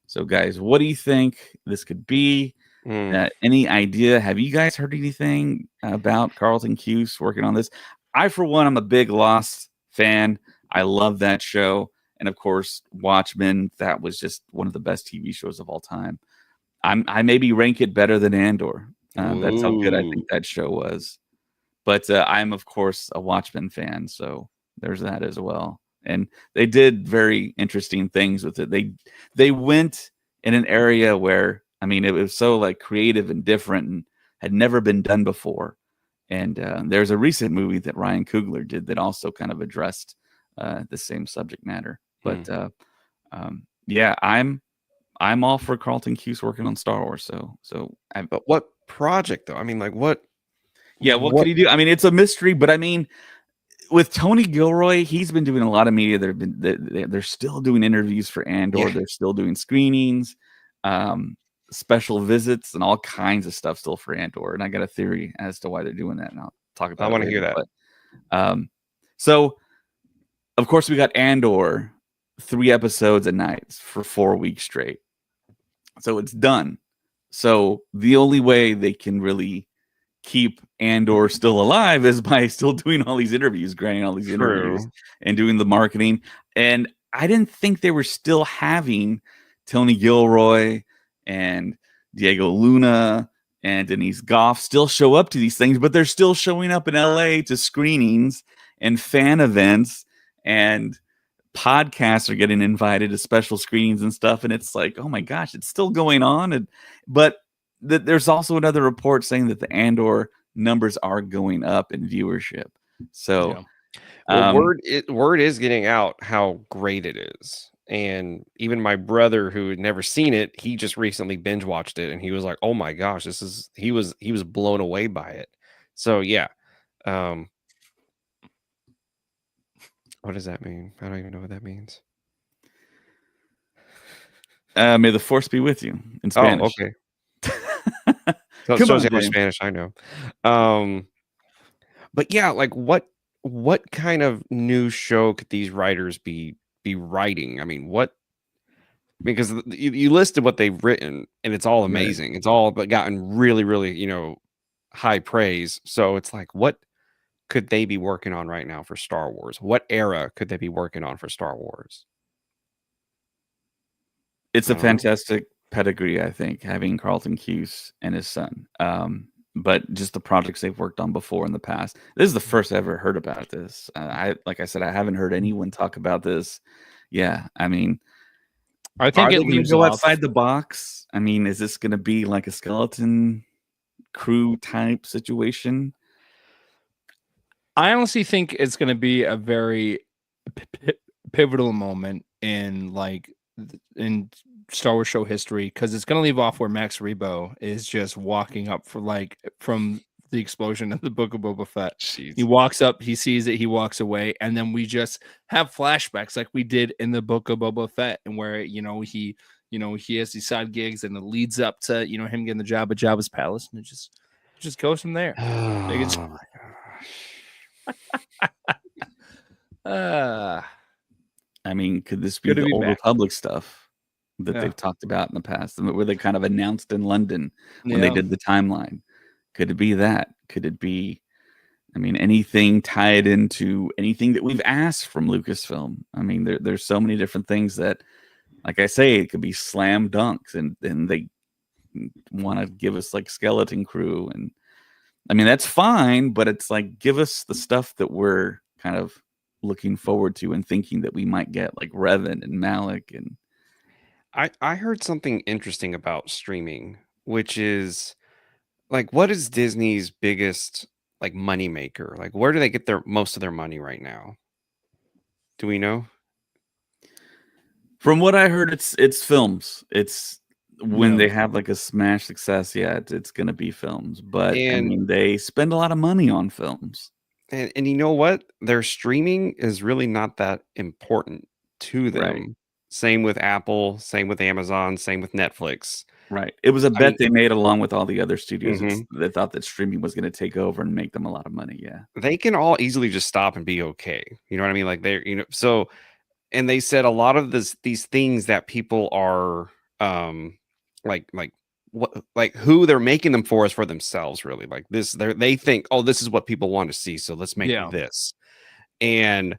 So, guys, what do you think this could be? Any idea? Have you guys heard anything about Carlton Cuse working on this? I, for one, I'm a big Lost fan. I love that show. And of course, Watchmen, that was just one of the best TV shows of all time. I maybe rank it better than Andor. That's how good I think that show was. But I'm, of course, a Watchmen fan, so there's that as well. And they did very interesting things with it. They went in an area where, I mean, it was so like creative and different and had never been done before. And there's a recent movie that Ryan Coogler did that also kind of addressed the same subject matter. But yeah, I'm all for Carlton Cuse working on Star Wars. But what project though? I mean, like what? Yeah, what could he do? I mean, it's a mystery, but I mean, with Tony Gilroy, he's been doing a lot of media. They're still doing interviews for Andor. Yeah. They're still doing screenings, special visits, and all kinds of stuff still for Andor. And I got a theory as to why they're doing that, and I'll talk about. I want to hear that. But, so, of course, we got Andor. 3 episodes a night for 4 weeks straight. So it's done. So the only way they can really keep Andor still alive is by still doing all these interviews, granting all these interviews and doing the marketing. And I didn't think they were still having Tony Gilroy and Diego Luna and Denise Goff still show up to these things, but they're still showing up in LA to screenings and fan events, and podcasts are getting invited to special screenings and stuff. And it's like, oh my gosh, it's still going on. But there's also another report saying that the Andor numbers are going up in viewership. So word is getting out how great it is. And even my brother, who had never seen it, he just recently binge watched it, and he was like, oh my gosh, he was blown away by it. So yeah. What does that mean? I don't even know what that means. May the force be with you in Spanish. Oh, okay. So Come shows on, how much James. Spanish I know. But yeah, like what kind of new show could these writers be writing? I mean, what because you listed what they've written and it's all Right. amazing. It's all but gotten really, really, high praise. So it's like, what could they be working on right now for Star Wars? What era could they be working on for Star Wars? It's I a don't know. fantastic pedigree, I think, having Carlton Cuse and his son. But just the projects they've worked on before in the past. This is the first I ever heard about this. Like I said, I haven't heard anyone talk about this. Yeah, I mean, I are think they it going to leaves go off. outside the box? I mean, is this going to be like a skeleton crew type situation? I honestly think it's going to be a very pivotal moment in in Star Wars show history, because it's going to leave off where Max Rebo is just walking up from the explosion of the Book of Boba Fett. Jeez. He walks up, he sees it, he walks away, and then we just have flashbacks like we did in the Book of Boba Fett, and where he has these side gigs, and it leads up to him getting the job at Jabba's palace, and it just goes from there. Like it's Oh my gosh. I mean, could this be Good to the be Old back. Republic stuff that Yeah. they've talked about in the past, where they kind of announced in London when they Yeah. did the timeline? Could it be that? Could it be, I mean, anything tied into anything that we've asked from Lucasfilm? I mean, there's so many different things that, like I say, it could be slam dunks, and they want to give us like Skeleton Crew, and I mean that's fine, but it's like, give us the stuff that we're kind of looking forward to and thinking that we might get, like Revan and Malik. And I heard something interesting about streaming, which is like, what is Disney's biggest like money maker? Like, where do they get most of their money right now? Do we know? from what I heard, it's films. It's when Yeah. they have like a smash success, yeah, it's gonna be films. But I And mean, they spend a lot of money on films. and you know what? Their streaming is really not that important to Right. them. Same with Apple, same with Amazon, same with Netflix. Right. It was a I bet mean, they made along with all the other studios. mhm. They thought that streaming was going to take over and make them a lot of money. Yeah. They can all easily just stop and be okay. You know what I mean? Like they're, so and they said a lot of these things that people are like what like who they're making them for is for themselves, really. Like this, they think, oh, this is what people want to see, so let's make Yeah. this. And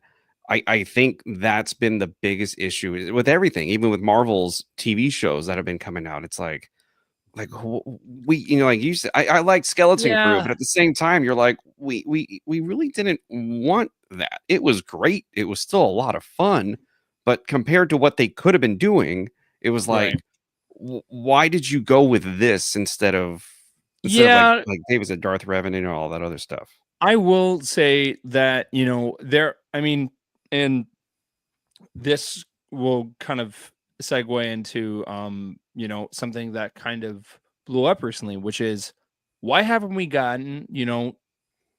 I think that's been the biggest issue with everything, even with Marvel's TV shows that have been coming out. It's like we, like you said, I like Skeleton Crew, Yeah. but at the same time, you're like, we really didn't want that. It was great. It was still a lot of fun, but compared to what they could have been doing, it was like, Right. Why did you go with this instead of Yeah. like David said, Darth Revan and all that other stuff? I will say that, I mean, and this will kind of segue into, something that kind of blew up recently, which is, why haven't we gotten,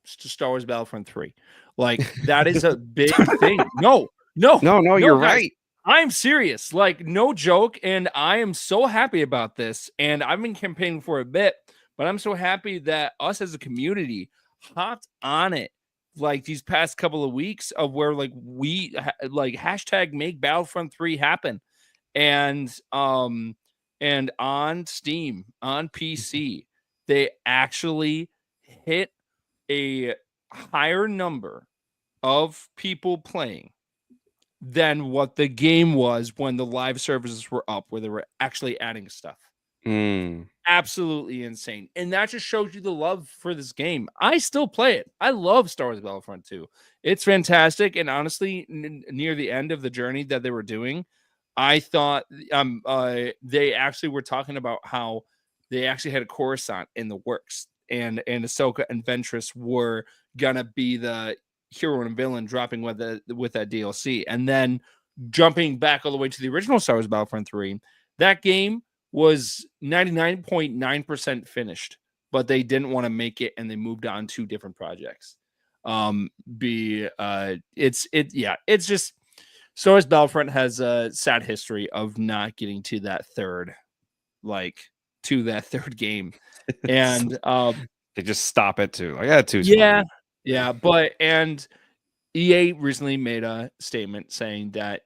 Star Wars Battlefront 3? Like, that is a big thing. No, You're guys, right. I'm serious, like, no joke. And I am so happy about this. And I've been campaigning for a bit, but I'm so happy that us as a community hopped on it like these past couple of weeks, of where like we like hashtag make Battlefront 3 happen. And on Steam, on PC, they actually hit a higher number of people playing than what the game was when the live services were up, where they were actually adding stuff. Absolutely insane. And that just shows you the love for this game. I still play it. I love Star Wars Battlefront 2. It's fantastic. And honestly, near the end of the journey that they were doing, I thought they actually were talking about how they actually had a Coruscant in the works, and Ahsoka and Ventress were gonna be the hero and villain, dropping with that DLC. And then jumping back all the way to the original Star Wars Battlefront 3, that game was 99.9% finished, but they didn't want to make it, and they moved on to different projects. It's just Star Wars Battlefront has a sad history of not getting to that third game. And they just stop it too. I got too yeah, small. yeah, but and EA recently made a statement saying that,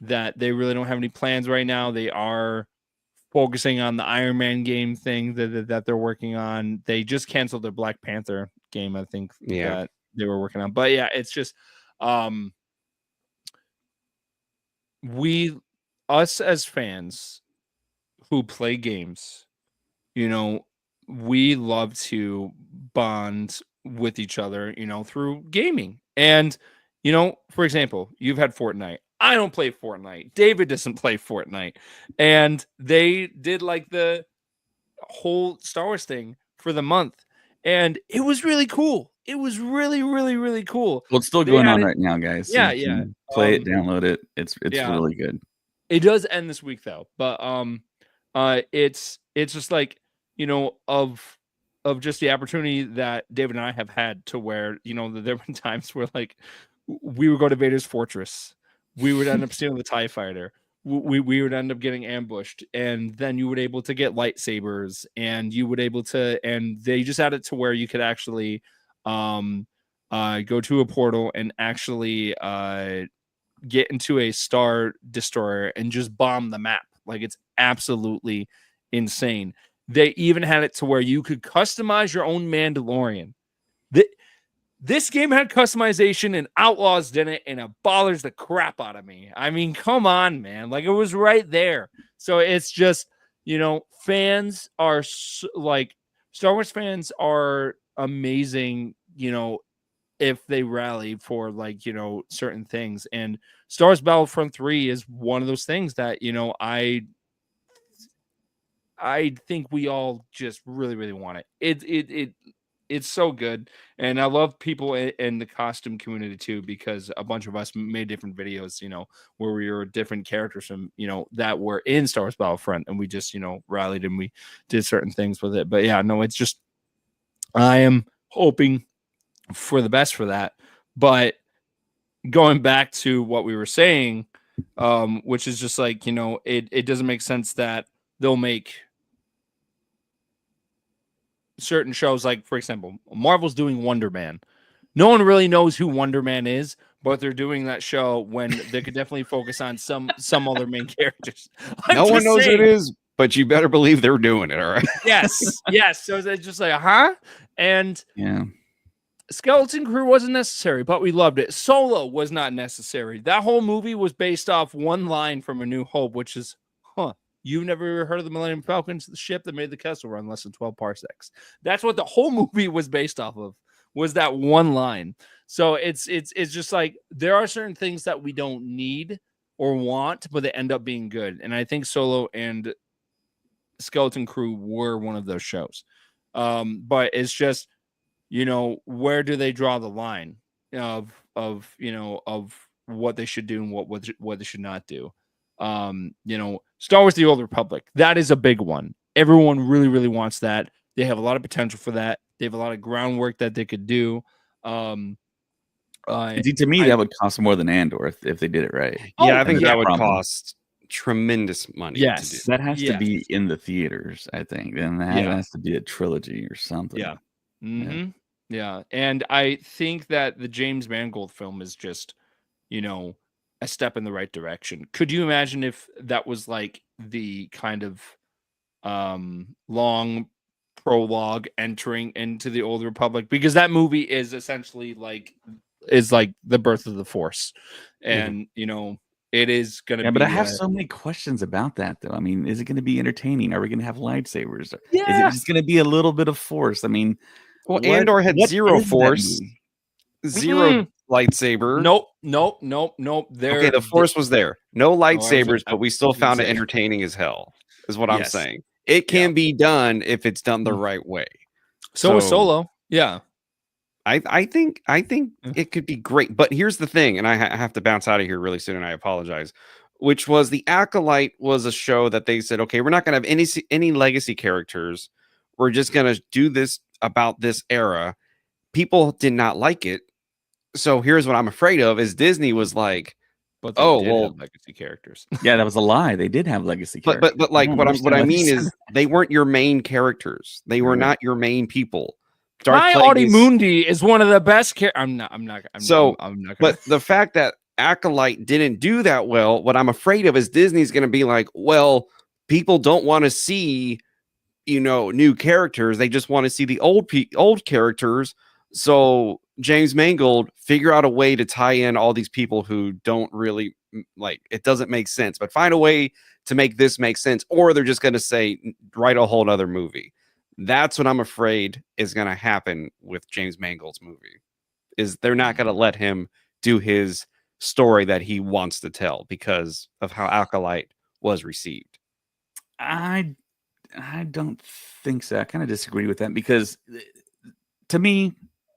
that they really don't have any plans right now. They are focusing on the Iron Man game thing that they're working on. They just canceled their Black Panther game, I think, that they were working on. But yeah, it's just us as fans who play games, we love to bond with each other, through gaming. And, for example, you've had Fortnite. I don't play Fortnite. David doesn't play Fortnite. And they did like the whole Star Wars thing for the month. And it was really cool. It was really, really, really cool. Well, it's still going on right now, guys. Yeah, so yeah. Play it, download it. It's really good. It does end this week though, but it's just like, of just the opportunity that David and I have had to where, there have been times where like we would go to Vader's fortress, we would end up stealing the TIE fighter, we would end up getting ambushed, and then you would able to get lightsabers, and you would able to, and they just had it to where you could actually go to a portal and actually get into a Star Destroyer and just bomb the map. Like, it's absolutely insane. They even had it to where you could customize your own Mandalorian. This game had customization and Outlaws didn't, and it bothers the crap out of me. I mean, come on, man. Like, it was right there. So it's just, fans are like, Star Wars fans are amazing, if they rally for like, certain things. And Star Wars Battlefront 3 is one of those things that, I think we all just really, really want it. It's so good. And I love people in the costume community too, because a bunch of us made different videos, where we were different characters from, that were in Star Wars Battlefront, and we just, rallied and we did certain things with it. But yeah, no, it's just, I am hoping for the best for that. But going back to what we were saying, which is just like, it doesn't make sense that they'll make certain shows, like, for example, Marvel's doing Wonder Man. No one really knows who Wonder Man is, but they're doing that show when they could definitely focus on some other main characters. No one knows who it is, but you better believe they're doing it. All right. Yes. So it's just like, huh? And yeah, Skeleton Crew wasn't necessary, but we loved it. Solo was not necessary. That whole movie was based off one line from A New Hope, which is, you've never heard of the Millennium Falcon, the ship that made the Kessel Run less than 12 parsecs. That's what the whole movie was based off of, was that one line. So it's just like, there are certain things that we don't need or want, but they end up being good. And I think Solo and Skeleton Crew were one of those shows. But it's just, where do they draw the line of what they should do and what they should not do? Star Wars: The Old Republic, that is a big one. Everyone really, really wants that. They have a lot of potential for that. They have a lot of groundwork that they could do. To me, that would cost more than Andor if they did it right. Yeah, I think that would cost tremendous money. Yes, to do. That has to be in the theaters, I think. And that has to be a trilogy or something. Yeah. Mm-hmm. Yeah. And I think that the James Mangold film is just, a step in the right direction. Could you imagine if that was like the kind of long prologue entering into the Old Republic? Because that movie is essentially like the birth of the Force. And it is going to be. But I have so many questions about that, though. I mean, is it going to be entertaining? Are we going to have lightsabers? Yeah. Is it just going to be a little bit of Force? I mean, well, Andor had zero Force, zero lightsaber. Nope. Okay, the Force was there. No lightsabers, but we still found it entertaining as hell, is what I'm saying. It can be done if it's done the right way. So was Solo. Yeah. I think it could be great. But here's the thing, and I have to bounce out of here really soon, and I apologize, which was The Acolyte was a show that they said, okay, we're not going to have any legacy characters. We're just going to do this about this era. People did not like it. So here's what I'm afraid of is Disney was like, But they did have legacy characters. Yeah, that was a lie. They did have legacy characters. But like what I mean is they weren't your main characters. They were not your main people. My Audiemundi is one of the best characters. I'm not gonna... But the fact that Acolyte didn't do that well, what I'm afraid of is Disney's going to be like, well, people don't want to see, new characters. They just want to see the old characters. So James Mangold, figure out a way to tie in all these people who don't really it doesn't make sense, but find a way to make this make sense. Or they're just going to say, write a whole other movie. That's what I'm afraid is going to happen with James Mangold's movie, is they're not going to let him do his story that he wants to tell because of how Acolyte was received. I don't think so. I kind of disagree with that because to me,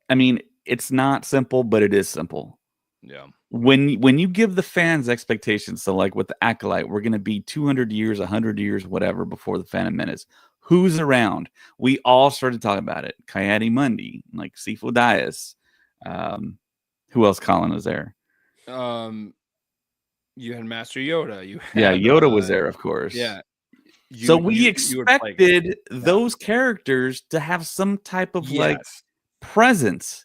I mean, it's not simple, but it is simple. Yeah. When you give the fans expectations, so like with the Acolyte, we're going to be 200 years, 100 years, whatever, before the Phantom Menace. Who's around? We all started talking about it. Coyote-Mundi, like Sifo Dyas. Who else, Colin, was there? You had Master Yoda. Yoda was there, of course. Yeah. So we expected those characters to have some type of presence.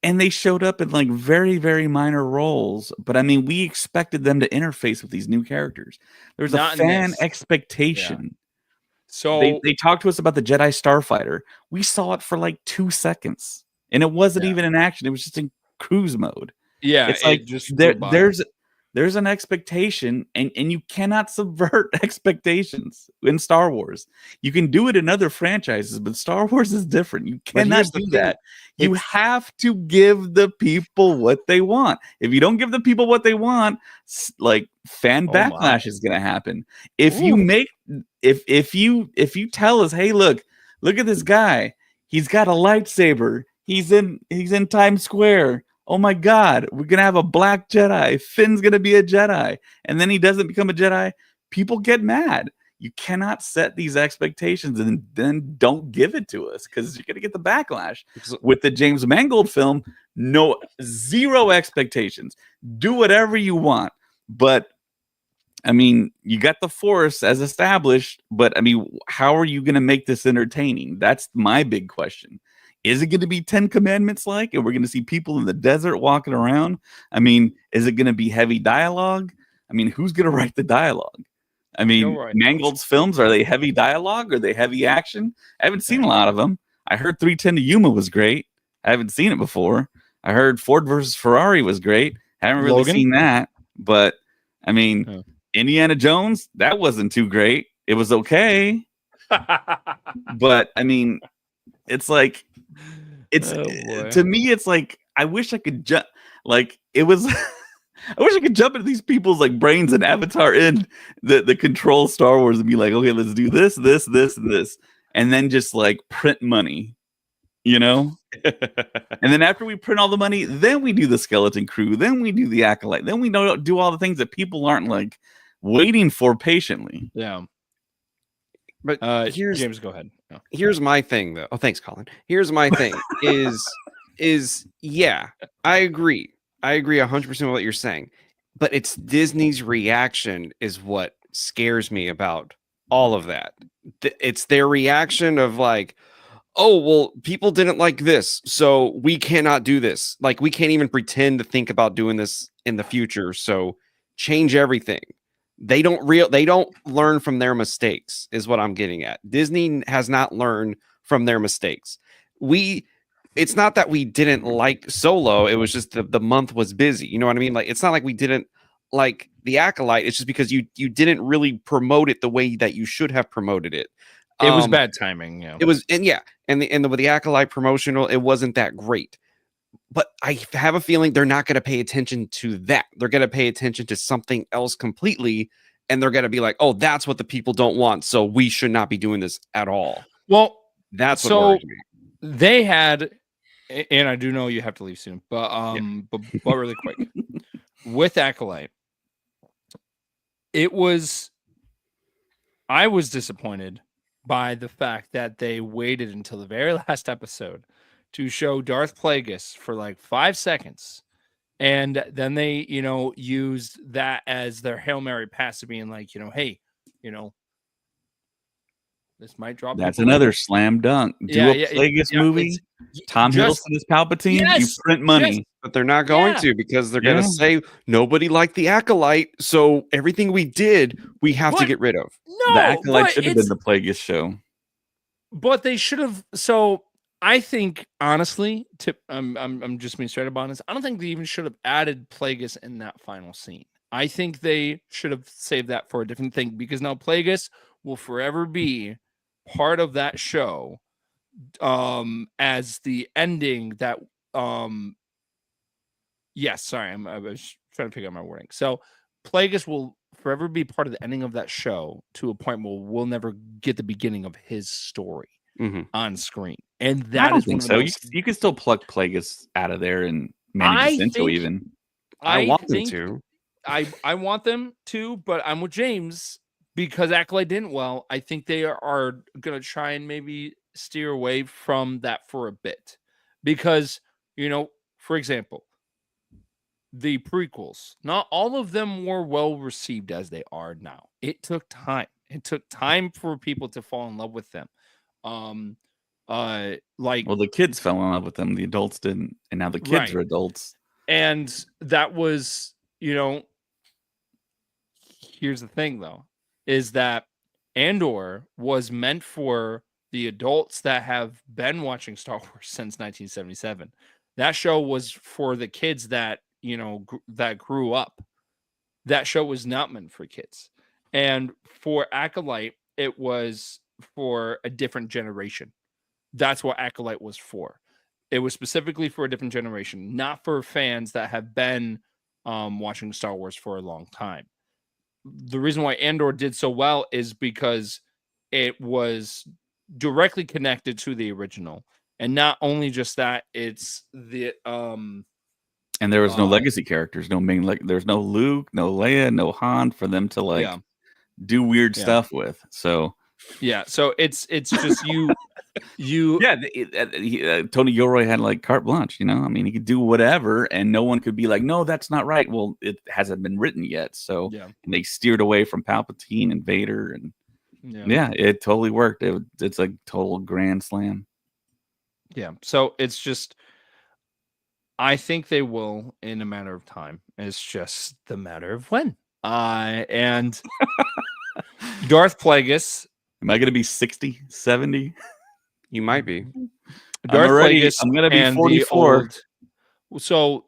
And they showed up in like very, very minor roles. But I mean, we expected them to interface with these new characters. There's a fan expectation. Yeah. So they talked to us about the Jedi Starfighter. We saw it for like 2 seconds. And it wasn't even in action. It was just in cruise mode. Yeah. It's like there's an expectation, and you cannot subvert expectations in Star Wars. You can do it in other franchises, but Star Wars is different. You cannot do that. You have to give the people what they want. If you don't give the people what they want, like fan backlash is going to happen. If you make if you tell us, hey, look at this guy. He's got a lightsaber. He's in Times Square. Oh my God, we're going to have a black Jedi. Finn's going to be a Jedi. And then he doesn't become a Jedi. People get mad. You cannot set these expectations and then don't give it to us because you're going to get the backlash. With the James Mangold film, zero expectations. Do whatever you want. But, I mean, you got the Force as established. But, I mean, how are you going to make this entertaining? That's my big question. Is it going to be 10 Commandments like, and we're going to see people in the desert walking around? I mean, is it going to be heavy dialogue? I mean, who's going to write the dialogue? I mean, Mangold's films, are they heavy dialogue? Are they heavy action? I haven't seen a lot of them. I heard 3:10 to Yuma was great. I haven't seen it before. I heard Ford versus Ferrari was great. I haven't really seen that. But, I mean, Indiana Jones, that wasn't too great. It was okay. But, I mean, it's like... to me, it's like I wish I could jump. Like it was, I wish I could jump into these people's like brains and avatar in the control Star Wars and be like, okay, let's do this, and then just like print money, and then after we print all the money, then we do the Skeleton Crew, then we do the Acolyte, then we do all the things that people aren't like waiting for patiently. Yeah. But James, go ahead. No. Here's my thing, though. Oh, thanks, Colin. Here's my thing: is yeah, I agree. I agree 100% with what you're saying. But it's Disney's reaction is what scares me about all of that. It's their reaction of like, oh, well, people didn't like this, so we cannot do this. Like, we can't even pretend to think about doing this in the future. So change everything. They don't learn from their mistakes is what I'm getting at. Disney has not learned from their mistakes. It's not that we didn't like Solo. It was just the month was busy. You know what I mean? Like, it's not like we didn't like the Acolyte. It's just because you didn't really promote it the way that you should have promoted it. It was bad timing. Yeah, it was. And with the Acolyte promotional, it wasn't that great. But I have a feeling they're not going to pay attention to that. They're going to pay attention to something else completely. And they're going to be like, oh, that's what the people don't want. So we should not be doing this at all. Well, that's what worries me. They had, and I do know you have to leave soon, but really quick. With Acolyte, I was disappointed by the fact that they waited until the very last episode to show Darth Plagueis for like 5 seconds And then they, used that as their Hail Mary pass to being like, hey, this might drop. That's another slam dunk. Do a Plagueis movie. Tom Hiddleston is Palpatine. Yes, you print money. But they're not going to, because they're going to say nobody liked the Acolyte, so everything we did, we have to get rid of. No, the Acolyte should have been the Plagueis show. But they should have. So I think, honestly, I'm just being straight up honest. I don't think they even should have added Plagueis in that final scene. I think they should have saved that for a different thing, because now Plagueis will forever be part of that show, as the ending that yes, sorry, I was trying to pick up my wording. So Plagueis will forever be part of the ending of that show, to a point where we'll never get the beginning of his story on screen. And that I don't is think one so. of the You can still pluck Plagueis out of there, and Manny Jacinto even. I want them to. I want them to, but I'm with James, because Acolyte didn't well. I think they are going to try and maybe steer away from that for a bit, because, for example, the prequels, not all of them were well received as they are now. It took time. It took time for people to fall in love with them. The kids fell in love with them, the adults didn't, and now the kids are adults. And that was, here's the thing though, is that Andor was meant for the adults that have been watching Star Wars since 1977. That show was for the kids that, that grew up. That show was not meant for kids. And for Acolyte, it was for a different generation. That's what Acolyte was for. It was specifically for a different generation, not for fans that have been watching Star Wars for a long time. The reason why Andor did so well is because it was directly connected to the original. And not only just that, it's the and there was no legacy characters, no main, there's no Luke, no Leia, no Han for them to do weird stuff with. So so it's just you Tony Gilroy had carte blanche, I mean, he could do whatever, and no one could be like, no, that's not right. Well, it hasn't been written yet, so and they steered away from Palpatine and Vader, and it totally worked. It's a total grand slam. So it's just, I think they will in a matter of time. It's just the matter of when. And Darth Plagueis. Am I going to be 60, 70? You might be. Darth Plagueis. I'm going to be 44. So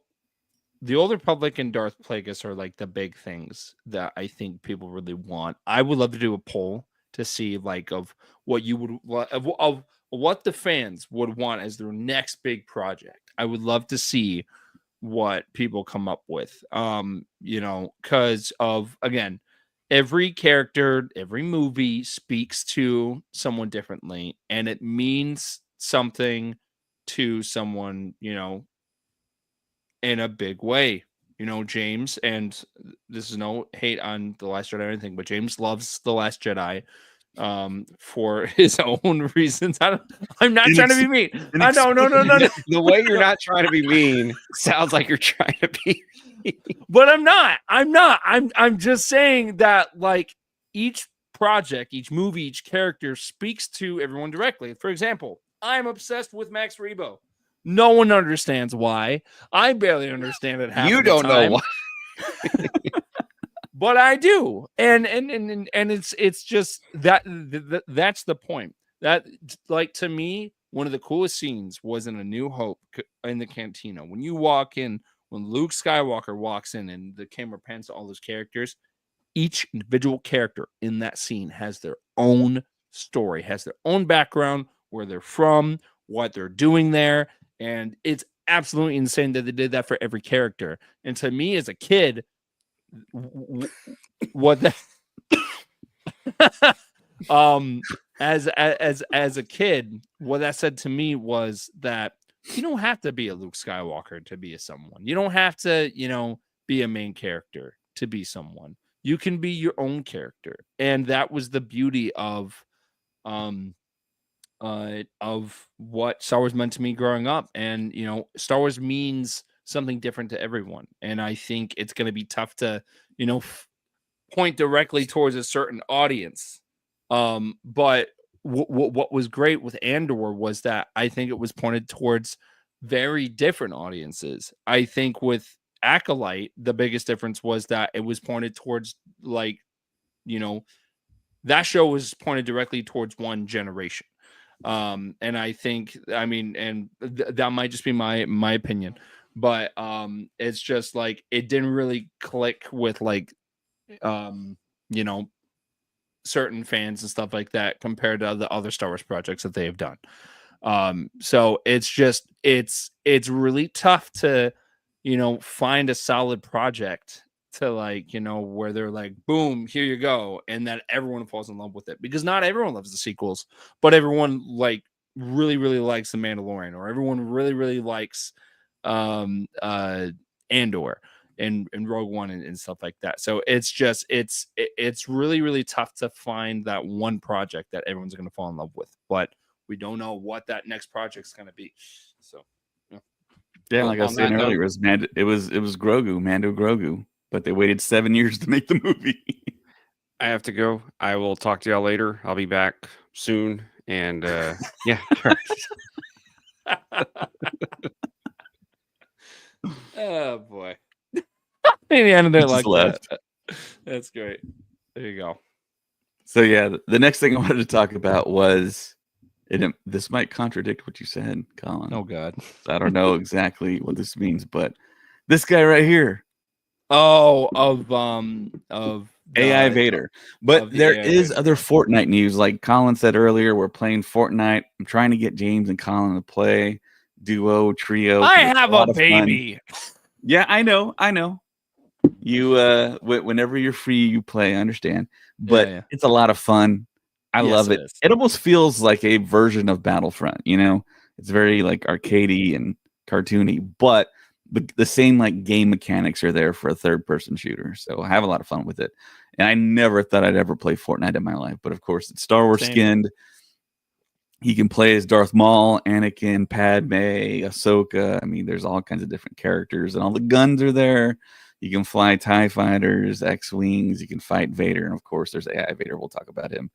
the Old Republic and Darth Plagueis are the big things that I think people really want. I would love to do a poll to see of what you would of what the fans would want as their next big project. I would love to see what people come up with. Because of, again, every character, every movie speaks to someone differently, and it means something to someone, in a big way. James, and this is no hate on The Last Jedi or anything, but James loves The Last Jedi for his own reasons. I'm not trying to be mean. No. The way you're not trying to be mean sounds like you're trying to be mean. But I'm not. I'm just saying that each project, each movie, each character speaks to everyone directly. For example, I'm obsessed with Max Rebo. No one understands why. I barely understand it half you the don't time. know why. But I do, and it's just that's the point. That to me, one of the coolest scenes was in A New Hope in the cantina. When you walk in, when Luke Skywalker walks in, and the camera pans to all those characters, each individual character in that scene has their own story, has their own background, where they're from, what they're doing there, and it's absolutely insane that they did that for every character. And to me, as a kid, what that as a kid, what that said to me was that you don't have to be a Luke Skywalker to be someone. You don't have to, be a main character to be someone. You can be your own character, and that was the beauty of what Star Wars meant to me growing up. And Star Wars means something different to everyone. And I think it's going to be tough to, point directly towards a certain audience. But what was great with Andor was that I think it was pointed towards very different audiences. I think with Acolyte, the biggest difference was that it was pointed towards like, that show was pointed directly towards one generation. And I think, that might just be my opinion, but it's just like it didn't really click with like certain fans and stuff like that compared to the other Star Wars projects that they have done. So it's just it's really tough to find a solid project to like where they're like, boom, here you go, and then everyone falls in love with it, because not everyone loves the sequels, but everyone like really likes the Mandalorian, or everyone really likes Andor and Rogue One and stuff like that. So it's just it's really tough to find that one project that everyone's going to fall in love with, but we don't know what that next project's going to be. So yeah, like I was saying earlier, it was Grogu, Mando Grogu, but they waited 7 years to make the movie. I have to go. I will talk to y'all later. I'll be back soon, and yeah. Oh boy. Maybe ended it like left. that. That's great. There you go. So yeah, the next thing I wanted to talk about was this might contradict what you said, Colin. Oh God. I don't know exactly what this means, but this guy right here. Oh, of AI Vader. But there is other Fortnite news. Like Colin said earlier, we're playing Fortnite. I'm trying to get James and Colin to play duo, trio. I have a baby. Yeah, I know. You whenever you're free, you play. I understand, but it's a lot of fun. I love it. It almost feels like a version of Battlefront. It's very like arcadey and cartoony, but the same like game mechanics are there for a third-person shooter. So I have a lot of fun with it. And I never thought I'd ever play Fortnite in my life, but of course it's Star Wars skinned. He can play as Darth Maul, Anakin, Padme, Ahsoka. I mean, there's all kinds of different characters, and all the guns are there. You can fly TIE fighters, X-Wings. You can fight Vader. And, of course, there's AI Vader. We'll talk about him.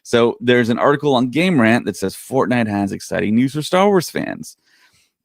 So there's an article on Game Rant that says Fortnite has exciting news for Star Wars fans.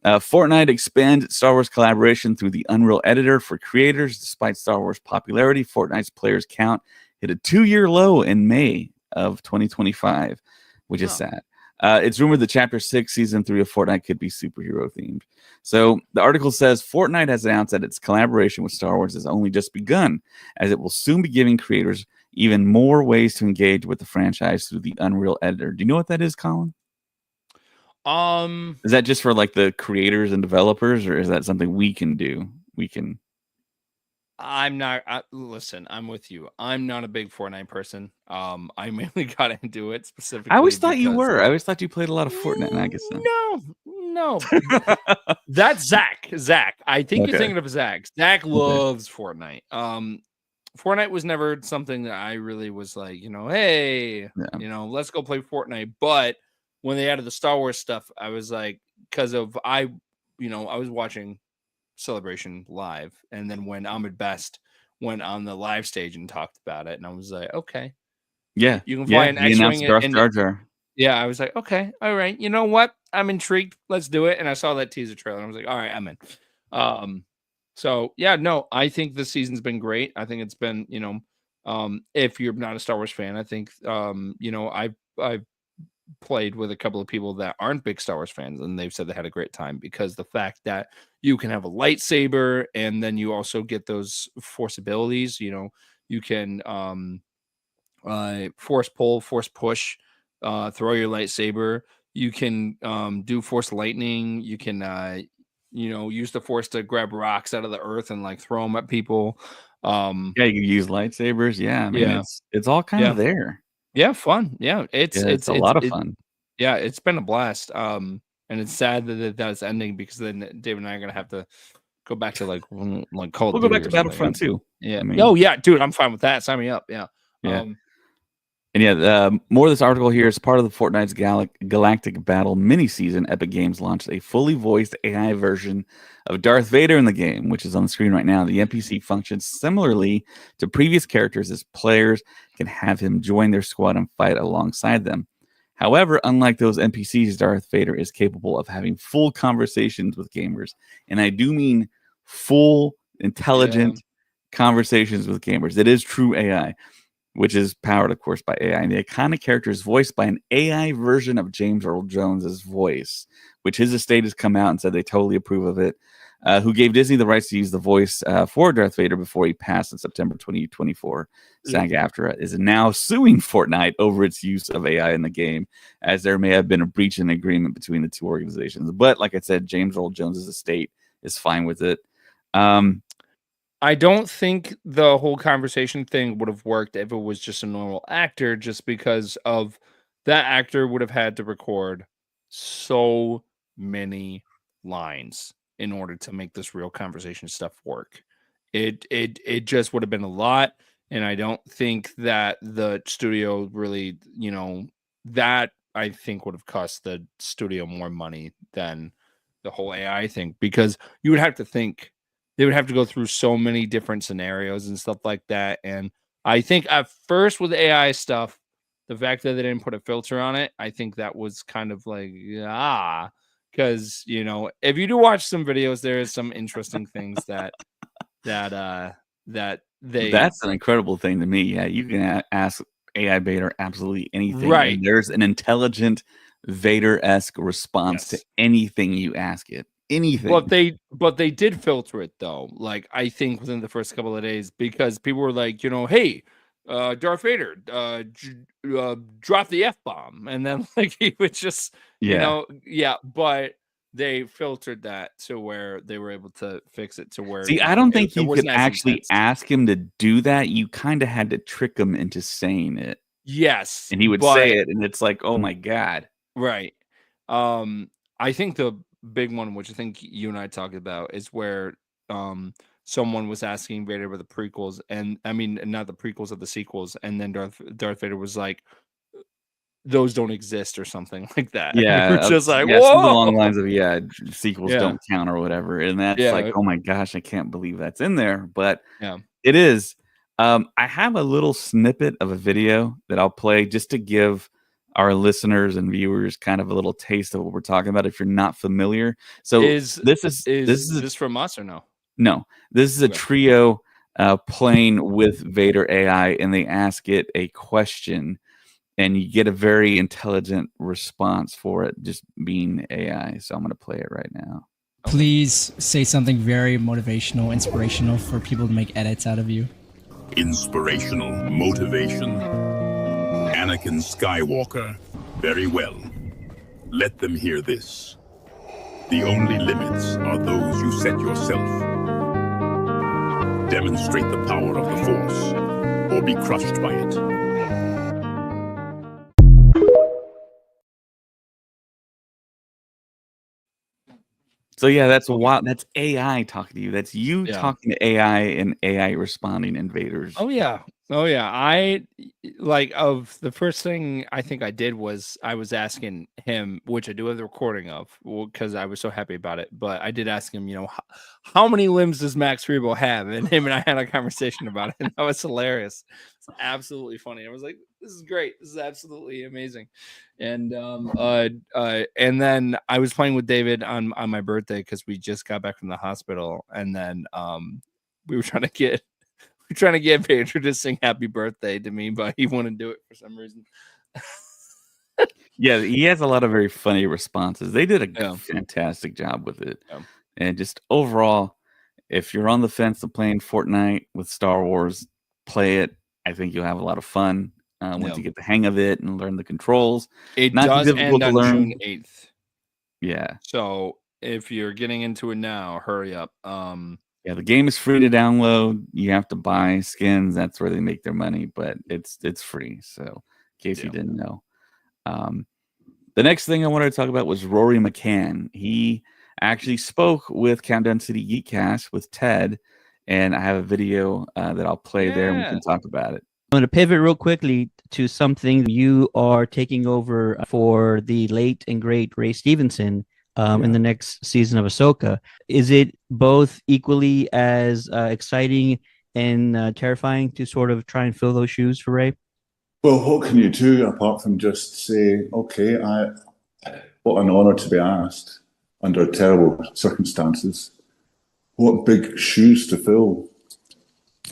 Fortnite expands Star Wars collaboration through the Unreal Editor for creators. Despite Star Wars popularity, Fortnite's players count hit a 2-year low in May of 2025, which is sad. It's rumored that Chapter 6, Season 3 of Fortnite could be superhero-themed. So the article says Fortnite has announced that its collaboration with Star Wars has only just begun, as it will soon be giving creators even more ways to engage with the franchise through the Unreal Editor. Do you know what that is, Colin? Is that just for like the creators and developers, or is that something we can do? I'm not. Listen, I'm with you. I'm not a big Fortnite person. I mainly got into it specifically. I always thought you were. I always thought you played a lot of Fortnite. And I guess no. That's Zach. I think you're thinking of Zach. Zach loves Fortnite. Fortnite was never something that I really was like, hey, let's go play Fortnite. But when they added the Star Wars stuff, I was like, because of I was watching Celebration live, and then when Ahmed Best went on the live stage and talked about it, and I was like, okay, you can fly an X-wing and Jar Jar. Yeah, I was like, okay, all right, you know what, I'm intrigued, let's do it. And I saw that teaser trailer and I was like, all right, I'm in. So yeah, no, I think this season's been great. I think it's been, if you're not a Star Wars fan, I think I've played with a couple of people that aren't big Star Wars fans, and they've said they had a great time, because the fact that you can have a lightsaber and then you also get those force abilities, you can force pull, force push, throw your lightsaber, you can do force lightning, you can use the force to grab rocks out of the earth and like throw them at people. You can use lightsabers. It's all kind of there. Yeah, fun. Yeah, it's a lot of fun. Yeah, it's been a blast. And it's sad that's ending, because then David and I are gonna have to go back to like Call of Duty. We'll go back to Battlefront too. Yeah. Oh yeah, dude, I'm fine with that. Sign me up. Yeah. Yeah. And yeah, more of this article here is part of the Fortnite's Galactic Battle mini-season. Epic Games launched a fully voiced AI version of Darth Vader in the game, which is on the screen right now. The NPC functions similarly to previous characters, as players can have him join their squad and fight alongside them. However, unlike those NPCs, Darth Vader is capable of having full conversations with gamers. And I do mean full, intelligent conversations with gamers. It is true AI, which is powered, of course, by AI. And the iconic character is voiced by an AI version of James Earl Jones's voice, which his estate has come out and said they totally approve of it, who gave Disney the rights to use the voice for Darth Vader before he passed in September 2024. SAG-AFTRA is now suing Fortnite over its use of AI in the game, as there may have been a breach in agreement between the two organizations. But like I said, James Earl Jones's estate is fine with it. I don't think the whole conversation thing would have worked if it was just a normal actor, just because of that actor would have had to record so many lines in order to make this real conversation stuff work. It just would have been a lot, and I don't think that the studio really, that I think would have cost the studio more money than the whole AI thing, because you would have to think they would have to go through so many different scenarios and stuff like that. And I think at first with AI stuff, the fact that they didn't put a filter on it, I think that was kind of like, because, if you do watch some videos, there is some interesting things that they. That's an incredible thing to me. Yeah, you can ask AI Vader absolutely anything. Right. And there's an intelligent Vader-esque response to anything you ask it. Anything. But they did filter it though. Like, I think within the first couple of days, because people were like, hey, Darth Vader, drop the F-bomb, and then like he would just, but they filtered that to where they were able to fix it to where. See, I don't think you could actually ask him to do that. You kind of had to trick him into saying it. Yes, and he would say it, and it's like, oh my god, right. I think the big one, which I think you and I talked about, is where someone was asking Vader about the prequels, and I mean not the prequels of the sequels, and then Darth Vader was like, those don't exist or something like that. Yeah, we were just like, whoa, something along the lines of sequels don't count or whatever, and that's like, oh my gosh, I can't believe that's in there, but it is. I have a little snippet of a video that I'll play just to give our listeners and viewers kind of a little taste of what we're talking about if you're not familiar. So is this from us or no? No, this is a trio playing with Vader AI, and they ask it a question, and you get a very intelligent response for it just being AI. So I'm going to play it right now. Please say something very motivational, inspirational for people to make edits out of you. Inspirational motivation. Anakin Skywalker. Very well. Let them hear this. The only limits are those you set yourself. Demonstrate the power of the Force, or be crushed by it. So yeah, that's wild. That's AI talking to you. That's you talking to AI and AI responding in Vader's. Oh yeah. I like, of the first thing I think I did was I was asking him, which I do have the recording of, because I was so happy about it. But I did ask him, how many limbs does Max Rebo have? And him and I had a conversation about it, and that was hilarious. It's absolutely funny. I was like, this is great. This is absolutely amazing. And then I was playing with David on my birthday, because we just got back from the hospital, and then we were trying to get Vader to sing happy birthday to me, but he wouldn't do it for some reason. Yeah, he has a lot of very funny responses. They did a fantastic job with it. And just overall, if you're on the fence of playing Fortnite with Star Wars, play it. I think you'll have a lot of fun once you get the hang of it and learn the controls. It does end on June 8th. Yeah. So if you're getting into it now, hurry up. Yeah, the game is free to download. You have to buy skins. That's where they make their money, but it's free. So in case you didn't know. The next thing I wanted to talk about was Rory McCann. He actually spoke with Countdown City Geekcast with Ted, and I have a video that I'll play there, and we can talk about it. I'm going to pivot real quickly to something you are taking over for the late and great Ray Stevenson in the next season of Ahsoka. Is it both equally as exciting and terrifying to sort of try and fill those shoes for Ray? Well, what can you do apart from just say, okay, what an honor to be asked under terrible circumstances. What big shoes to fill.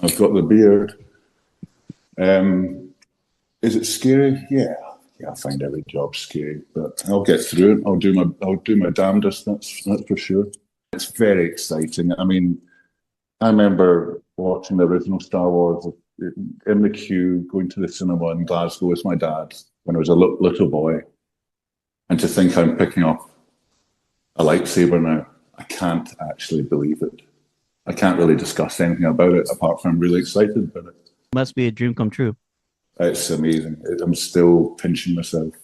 I've got the beard. Is it scary? Yeah, I find every job scary, but I'll get through it. I'll do my damnedest. That's for sure. It's very exciting. I mean, I remember watching the original Star Wars in the queue, going to the cinema in Glasgow with my dad when I was a little boy, and to think I'm picking up a lightsaber now, I can't actually believe it. I can't really discuss anything about it apart from I'm really excited about it. Must be a dream come true. It's amazing. I'm still pinching myself.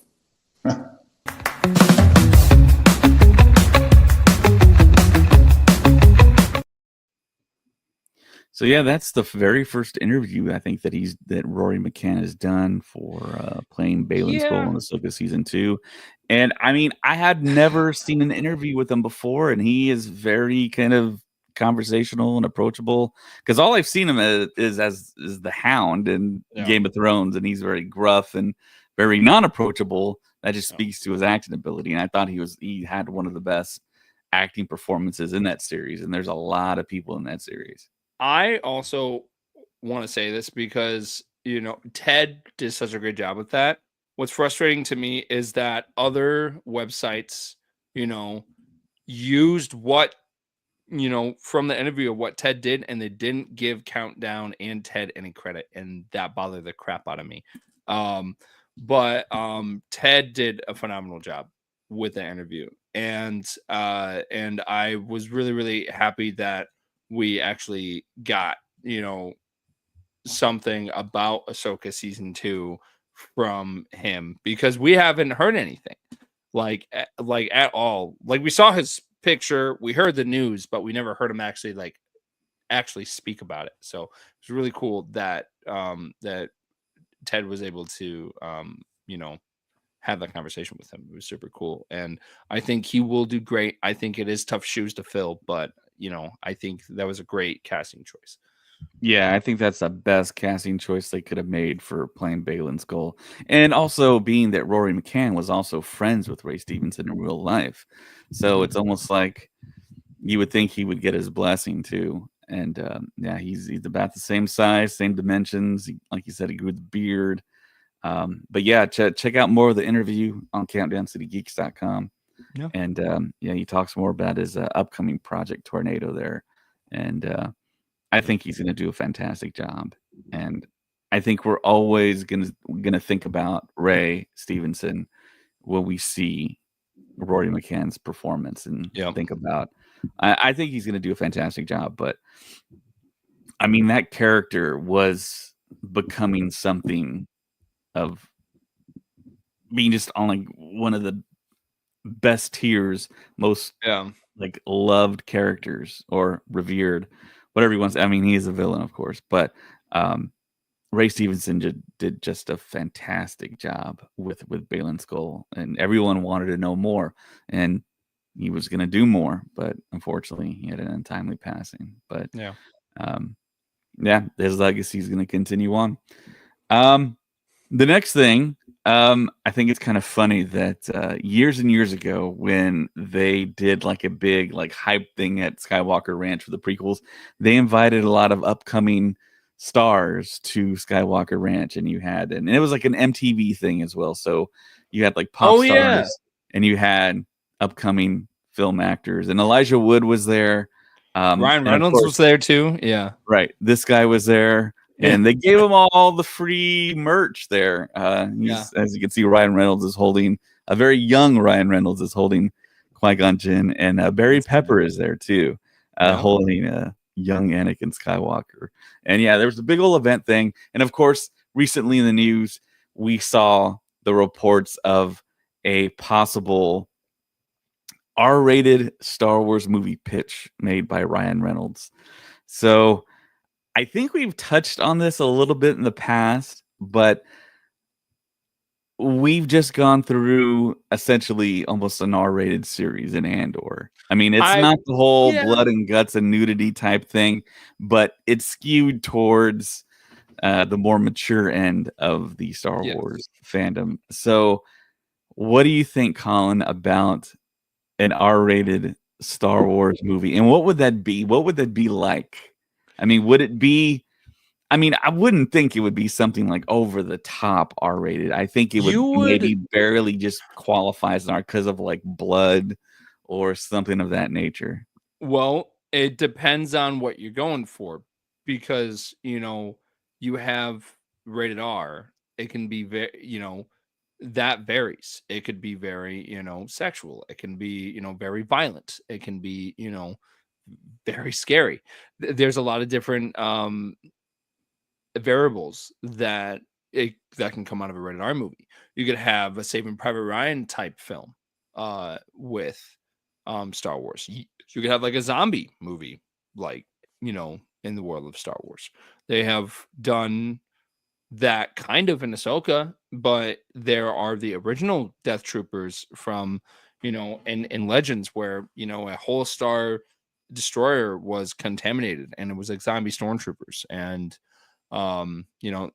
So yeah, that's the very first interview I think that Rory McCann has done for playing Baylan Skoll in Ahsoka season 2. And I mean, I had never seen an interview with him before, and he is very kind of conversational and approachable. Because all I've seen him is the Hound in Game of Thrones, and he's very gruff and very non-approachable. That just speaks to his acting ability. And I thought he had one of the best acting performances in that series. And there's a lot of people in that series. I also want to say this because, Ted did such a great job with that. What's frustrating to me is that other websites, used what, from the interview of what Ted did, and they didn't give Countdown and Ted any credit, and that bothered the crap out of me. But Ted did a phenomenal job with the interview, and I was really, really happy that we actually got, something about Ahsoka season 2 from him, because we haven't heard anything like at all. Like, we saw his picture, we heard the news, but we never heard him actually speak about it. So it's really cool that that Ted was able to have that conversation with him. It was super cool, and I think he will do great. I think it is tough shoes to fill, but I think that was a great casting choice. Yeah, I think that's the best casting choice they could have made for playing Baylan Skoll. And also being that Rory McCann was also friends with Ray Stevenson in real life. So it's almost like you would think he would get his blessing too. And he's about the same size, same dimensions. Like you said, he grew the beard. But yeah, check out more of the interview on countdowncitygeeks.com. Yeah. And he talks more about his upcoming project Tornado there. And I think he's going to do a fantastic job. And I think we're always going to think about Ray Stevenson when we see Rory McCann's performance and think about, I think he's going to do a fantastic job. But I mean, that character was becoming something of being just on like one of the best tiers, most like loved characters or revered, whatever he wants. I mean, he is a villain, of course, but Ray Stevenson did just a fantastic job with Baylan Skoll, and everyone wanted to know more, and he was going to do more, but unfortunately he had an untimely passing. But his legacy is going to continue on. The next thing, I think it's kind of funny that years and years ago, when they did like a big like hype thing at Skywalker Ranch for the prequels, they invited a lot of upcoming stars to Skywalker Ranch, and it was like an MTV thing as well. So you had like pop stars, and you had upcoming film actors, and Elijah Wood was there. Ryan Reynolds was there too. Yeah, right. This guy was there. And they gave him all the free merch there. As you can see, Ryan Reynolds is holding a very young Ryan Reynolds is holding Qui-Gon Jinn, and Barry Pepper is there too, holding young Anakin Skywalker. And there was a big old event thing. And of course, recently in the news, we saw the reports of a possible R-rated Star Wars movie pitch made by Ryan Reynolds. So I think we've touched on this a little bit in the past, but we've just gone through essentially almost an R-rated series in Andor. I mean, it's not the whole blood and guts and nudity type thing, but it's skewed towards the more mature end of the Star Wars fandom. So, what do you think, Colin, about an R-rated Star Wars movie, and what would that be? What would that be like? I mean, would it be? I mean, I wouldn't think it would be something like over the top R-rated. I think it would maybe barely just qualify as an R because of like blood or something of that nature. Well, it depends on what you're going for, because you have rated R. It can be very, that varies. It could be very, sexual. It can be, very violent. It can be, very scary. There's a lot of different variables that can come out of a rated R movie. You could have a Saving Private Ryan type film with Star Wars. You could have like a zombie movie, like in the world of Star Wars. They have done that kind of in Ahsoka, but there are the original Death Troopers from in Legends, where a whole Star Destroyer was contaminated and it was like zombie stormtroopers, and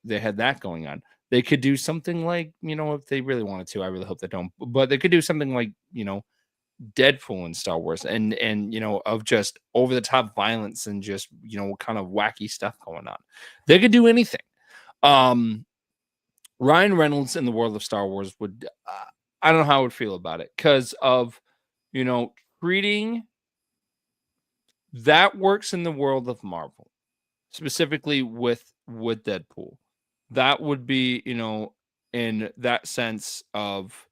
they had that going on. They could do something like, if they really wanted to, I really hope they don't, but they could do something like, Deadpool in Star Wars, and of just over the top violence and just, kind of wacky stuff going on. They could do anything. Ryan Reynolds in the world of Star Wars would, I don't know how I would feel about it, because of, treating that works in the world of Marvel, specifically with Deadpool. That would be, in that sense of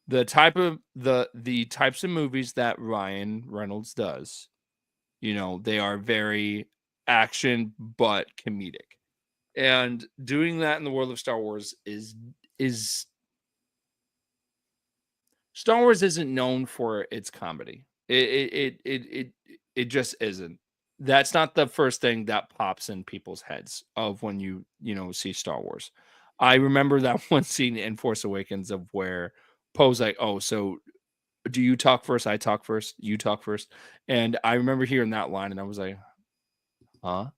the type of the types of movies that Ryan Reynolds does. They are very action but comedic. And doing that in the world of Star Wars is Star Wars isn't known for its comedy. It just isn't. That's not the first thing that pops in people's heads of when you see Star Wars. I remember that one scene in Force Awakens of where Poe's like, "Oh, so do you talk first? I talk first. You talk first." And I remember hearing that line, and I was like, "Huh?"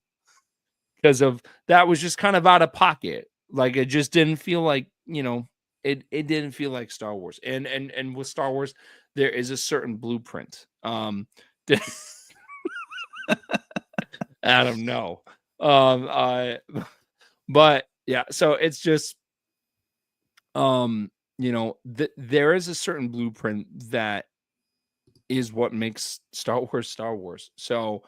Because of that was just kind of out of pocket. Like it just didn't feel like it didn't feel like Star Wars. And with Star Wars, there is a certain blueprint. I don't know. But yeah, so it's just, there is a certain blueprint that is what makes Star Wars Star Wars. So,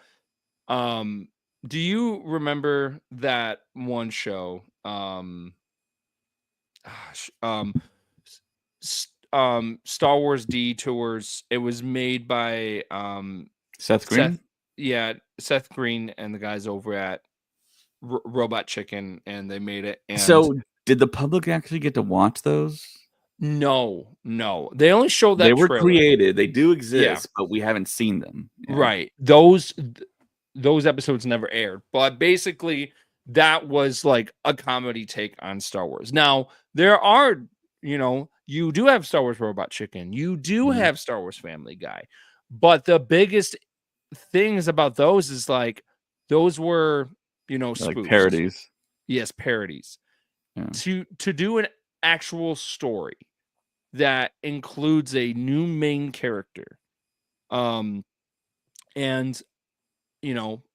do you remember that one show, Star Wars Detours? It was made by Seth Green. Seth Green and the guys over at Robot Chicken, and they made it. And so, did the public actually get to watch those? No. They only showed that they were trailer. Created. They do exist, but we haven't seen them. Yeah. Right. Those episodes never aired. But basically, that was like a comedy take on Star Wars. Now, there are, you do have Star Wars Robot Chicken. You do have Star Wars Family Guy. But the biggest things about those is like those were spoofs. Like parodies. Yes, parodies. Yeah. To do an actual story that includes a new main character, and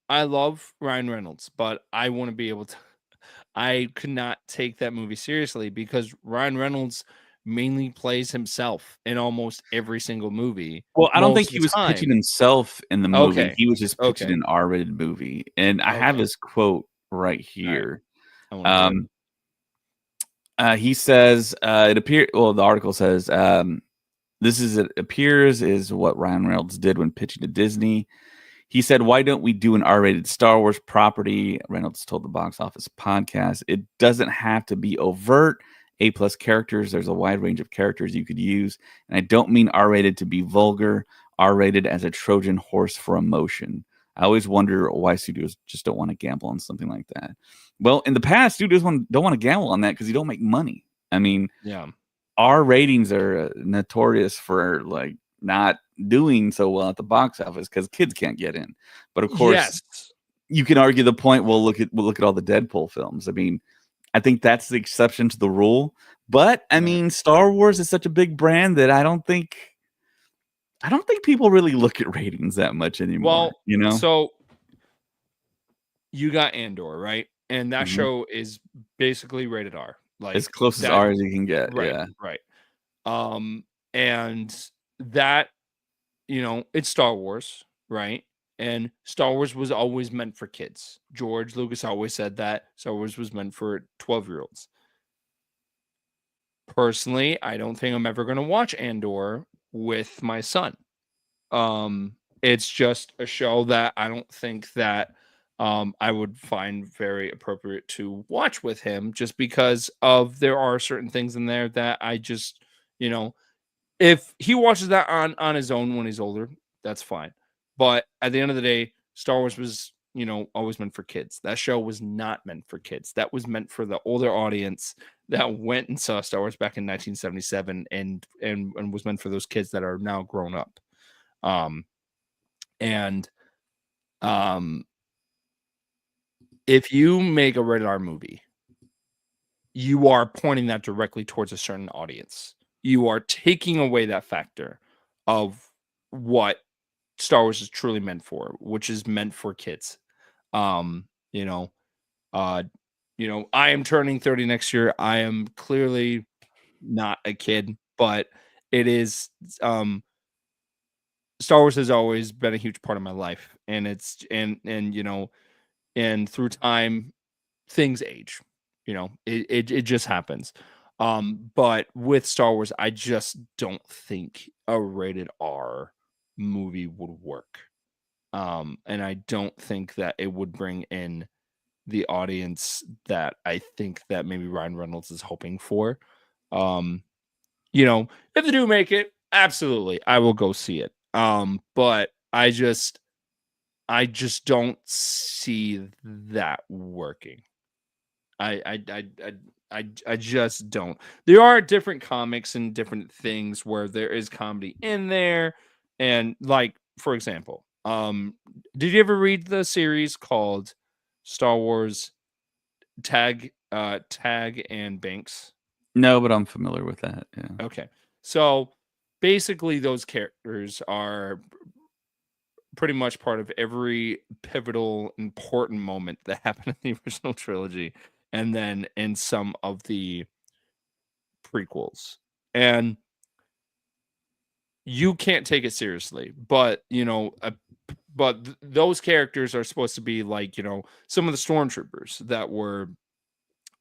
I love Ryan Reynolds, but I want to be able to, I could not take that movie seriously because Ryan Reynolds mainly plays himself in almost every single movie. Well, I don't think he was pitching himself in the movie. Okay. He was just pitching an R-rated movie. And I have his quote right here. He says, the article says, it appears is what Ryan Reynolds did when pitching to Disney. He said, "Why don't we do an R-rated Star Wars property?" Reynolds told the Box Office Podcast. "It doesn't have to be overt. A+ characters. There's a wide range of characters you could use. And I don't mean R-rated to be vulgar. R-rated as a Trojan horse for emotion. I always wonder why studios just don't want to gamble on something like that. Well, in the past, studios don't want to gamble on that because you don't make money. I mean, Yeah. our ratings are notorious for like not doing so well at the box office because kids can't get in. But of course, you can argue the point. Well, look at all the Deadpool films. I mean, I think that's the exception to the rule. But I mean, Star Wars is such a big brand that I don't think people really look at ratings that much anymore. Well, you know, so you got Andor, right? And that show is basically rated R, like as close as R as you can get. Right, yeah, right. And that, it's Star Wars, right? And Star Wars was always meant for kids. George Lucas always said that Star Wars was meant for 12-year-olds. Personally, I don't think I'm ever going to watch Andor with my son. It's just a show that I don't think that I would find very appropriate to watch with him, just because there are certain things in there that I just, if he watches that on his own when he's older, that's fine. But at the end of the day, Star Wars was, always meant for kids. That show was not meant for kids. That was meant for the older audience that went and saw Star Wars back in 1977 and was meant for those kids that are now grown up. If you make a rated R movie, you are pointing that directly towards a certain audience. You are taking away that factor of what Star Wars is truly meant for, which is meant for kids. I am turning 30 next year. I am clearly not a kid, but it is Star Wars has always been a huge part of my life, and and through time things age. It just happens. But with Star Wars, I just don't think a rated R movie would work. And I don't think that it would bring in the audience that I think that maybe Ryan Reynolds is hoping for. If they do make it, absolutely, I will go see it. But I just don't see that working. I just don't. There are different comics and different things where there is comedy in there, and like, for example, did you ever read the series called Star Wars Tag and Banks? No, but I'm familiar with that. Yeah. Okay, so basically, those characters are pretty much part of every pivotal, important moment that happened in the original trilogy, and then in some of the prequels. And you can't take it seriously, but those characters are supposed to be like, some of the stormtroopers that were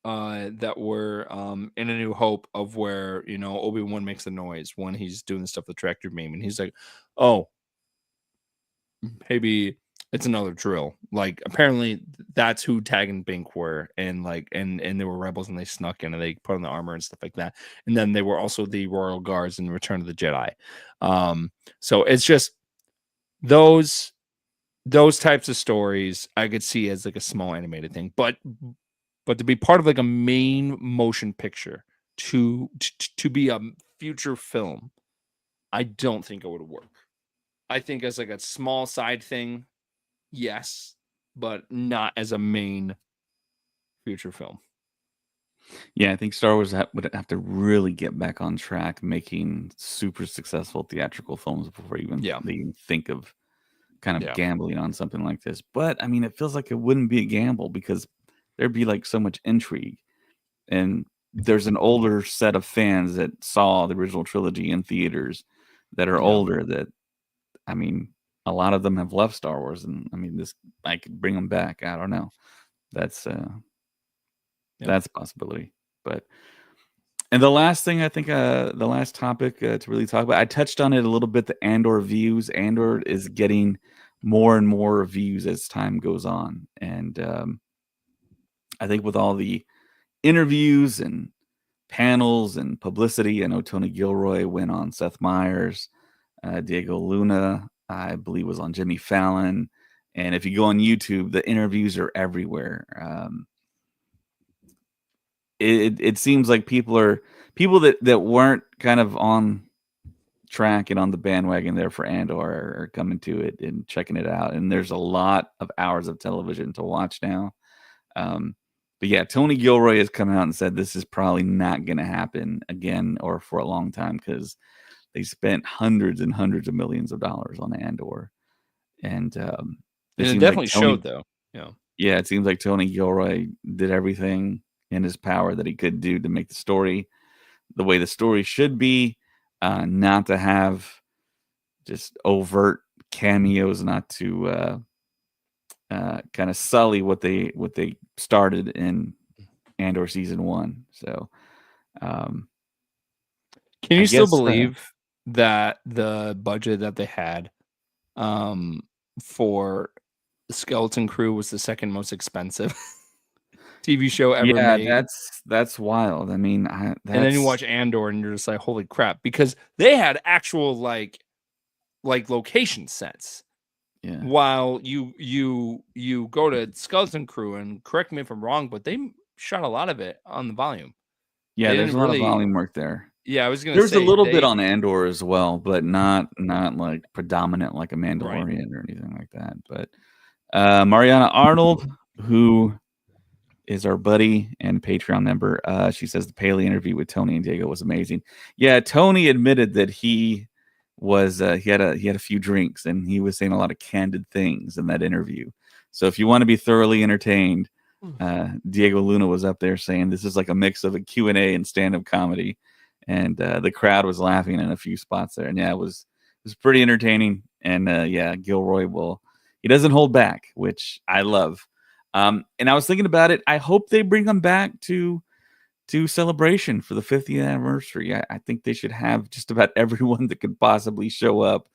in A New Hope, of where Obi-Wan makes the noise when he's doing the stuff with the tractor beam, and he's like, oh, maybe it's another drill. Like, apparently that's who Tag and Bink were, and they were rebels, and they snuck in and they put on the armor and stuff like that. And then they were also the Royal Guards in Return of the Jedi. So it's just those types of stories I could see as like a small animated thing, but to be part of like a main motion picture, to be a future film, I don't think it would work. I think as like a small side thing, yes, but not as a main future film. Yeah, I think Star Wars would have to really get back on track, making super successful theatrical films before they even think of kind of gambling on something like this. But I mean, it feels like it wouldn't be a gamble because there'd be like so much intrigue, and there's an older set of fans that saw the original trilogy in theaters that are older. That, I mean, a lot of them have left Star Wars, and I mean, I could bring them back. I don't know. That's a possibility. But, and the last thing I think, the last topic to really talk about, I touched on it a little bit. The Andor views. Andor is getting more and more views as time goes on, and I think with all the interviews and panels and publicity, I know Tony Gilroy went on Seth Meyers, Diego Luna, I believe, was on Jimmy Fallon. And if you go on YouTube, the interviews are everywhere. It seems like people that weren't kind of on track and on the bandwagon there for Andor are coming to it and checking it out. And there's a lot of hours of television to watch now. But yeah, Tony Gilroy has come out and said this is probably not going to happen again or for a long time because they spent hundreds and hundreds of millions of dollars on Andor. And it definitely showed, though. Yeah, it seems like Tony Gilroy did everything in his power that he could do to make the story the way the story should be, not to have just overt cameos, not to kind of sully what they started in Andor season 1. So, can you still believe that the budget that they had for the Skeleton Crew was the second most expensive TV show ever made? Yeah, that's wild. I mean, and then you watch Andor and you're just like, holy crap, because they had actual like location sets. Yeah. While you go to Skeleton Crew, and correct me if I'm wrong, but they shot a lot of it on the volume. Yeah, there's a lot of volume work there. Yeah, I was gonna say there's a little bit on Andor as well, but not like predominant like a Mandalorian or anything like that. But Mariana Arnold, who is our buddy and Patreon member, she says the Paley interview with Tony and Diego was amazing. Yeah, Tony admitted that he was he had a few drinks and he was saying a lot of candid things in that interview. So if you want to be thoroughly entertained, Diego Luna was up there saying this is like a mix of a Q&A and stand-up comedy, and the crowd was laughing in a few spots there. And yeah, it was pretty entertaining. And yeah, Gilroy he doesn't hold back, which I love. And I was thinking about it. I hope they bring them back to Celebration for the 50th anniversary. I think they should have just about everyone that could possibly show up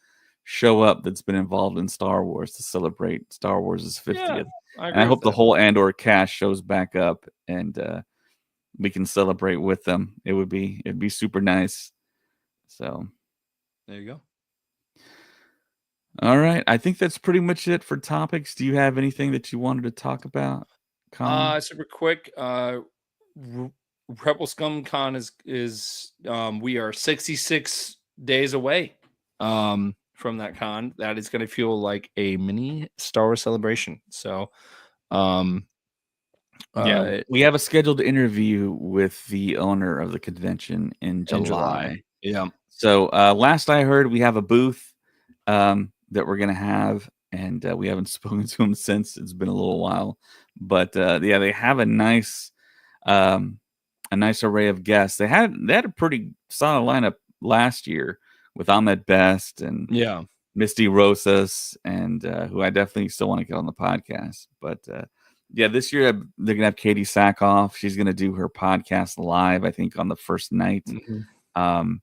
that's been involved in Star Wars to celebrate Star Wars' 50th. Yeah, I hope the whole Andor cast shows back up and we can celebrate with them. It'd be super nice. So there you go. All right. I think that's pretty much it for topics. Do you have anything that you wanted to talk about, Colin? Super quick. Rebel Scum Con is we are 66 days away from that con. That is going to feel like a mini Star Wars celebration. So yeah, we have a scheduled interview with the owner of the convention in July. Yeah. So last I heard, we have a booth that we're going to have, and we haven't spoken to him since. It's been a little while, but yeah, they have a nice array of guests. They had a pretty solid lineup last year with Ahmed Best and Misty Rosas, and who I definitely still want to get on the podcast. But yeah, this year they're gonna have Katie Sackhoff. She's gonna do her podcast live, I think, on the first night. Mm-hmm.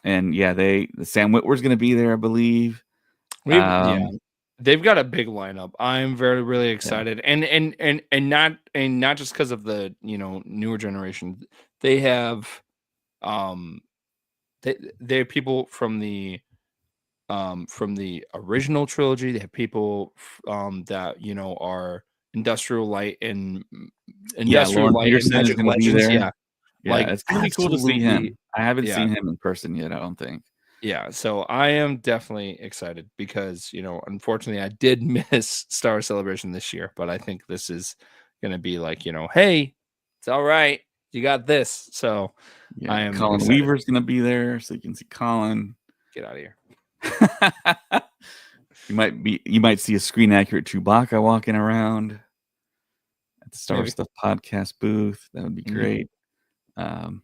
And yeah, Sam Witwer's gonna be there, I believe. Yeah, they've got a big lineup. I'm really excited, and not just because of the newer generation. They have they have people from the original trilogy. They have people that are Industrial Light and Magic Legends. Yeah, like it's gonna be cool to see him. I haven't seen him in person yet, I don't think. Yeah, so I am definitely excited because, unfortunately I did miss Star Wars Celebration this year, but I think this is going to be like, hey, it's all right. You got this. So yeah, I am Colin excited. Weaver's going to be there so you can see Colin. Get out of here. You might see a screen accurate Chewbacca walking around at the Star Wars Stuff podcast booth. That would be great. So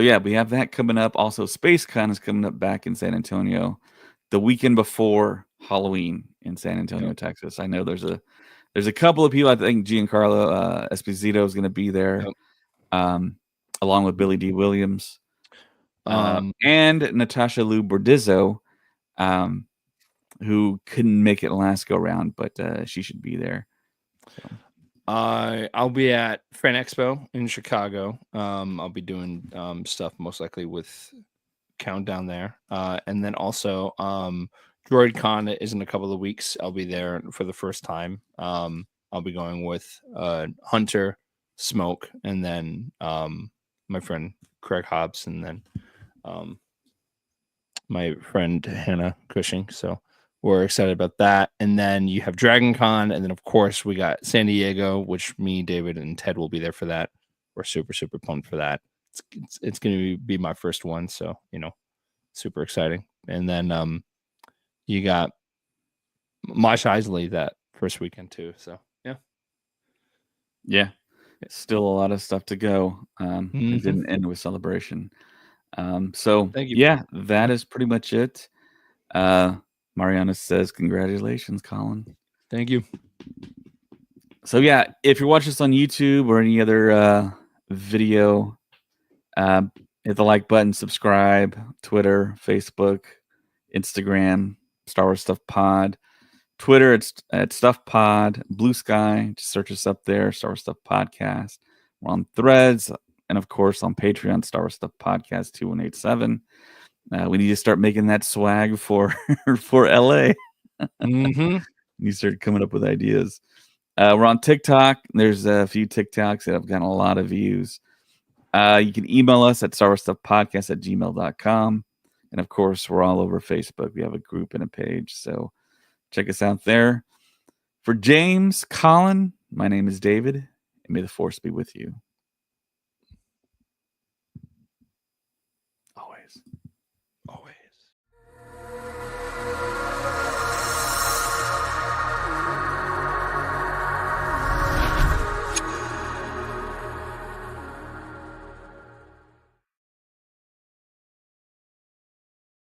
yeah, we have that coming up. Also, SpaceCon is coming up back in San Antonio the weekend before Halloween in San Antonio, Texas. I know there's a couple of people. I think Giancarlo Esposito is going to be there, along with Billy D. Williams, and Natasha Lou Bordizzo, who couldn't make it last go round, but she should be there. So. I'll be at Fan Expo in Chicago. I'll be doing stuff most likely with Countdown there, and then also DroidCon is in a couple of weeks. I'll be there for the first time. I'll be going with Hunter, Smoke, and then my friend Craig Hobbs, and then my friend Hannah Cushing. So we're excited about that. And then you have DragonCon, and then of course we got San Diego, which me, David, and Ted will be there for that. We're super pumped for that. It's going to be my first one, so super exciting. And then you got Mosh Isley that first weekend too. So yeah, still a lot of stuff to go. It didn't end with Celebration. So Thank you. Yeah, that is pretty much it. Mariana says, "Congratulations, Colin." Thank you. So yeah, if you're watching this on YouTube or any other video, hit the like button, subscribe, Twitter, Facebook, Instagram, Star Wars Stuff Pod. Twitter, it's at Stuff Pod. Blue Sky, just search us up there, Star Wars Stuff Podcast. We're on Threads, and of course on Patreon, Star Wars Stuff Podcast 2187. We need to start making that swag for LA. You start coming up with ideas. We're on TikTok. There's a few TikToks that have gotten a lot of views. You can email us at starwarstuffpodcast@gmail.com. And of course, we're all over Facebook. We have a group and a page. So check us out there. For James, Colin, my name is David, and may the Force be with you. Always.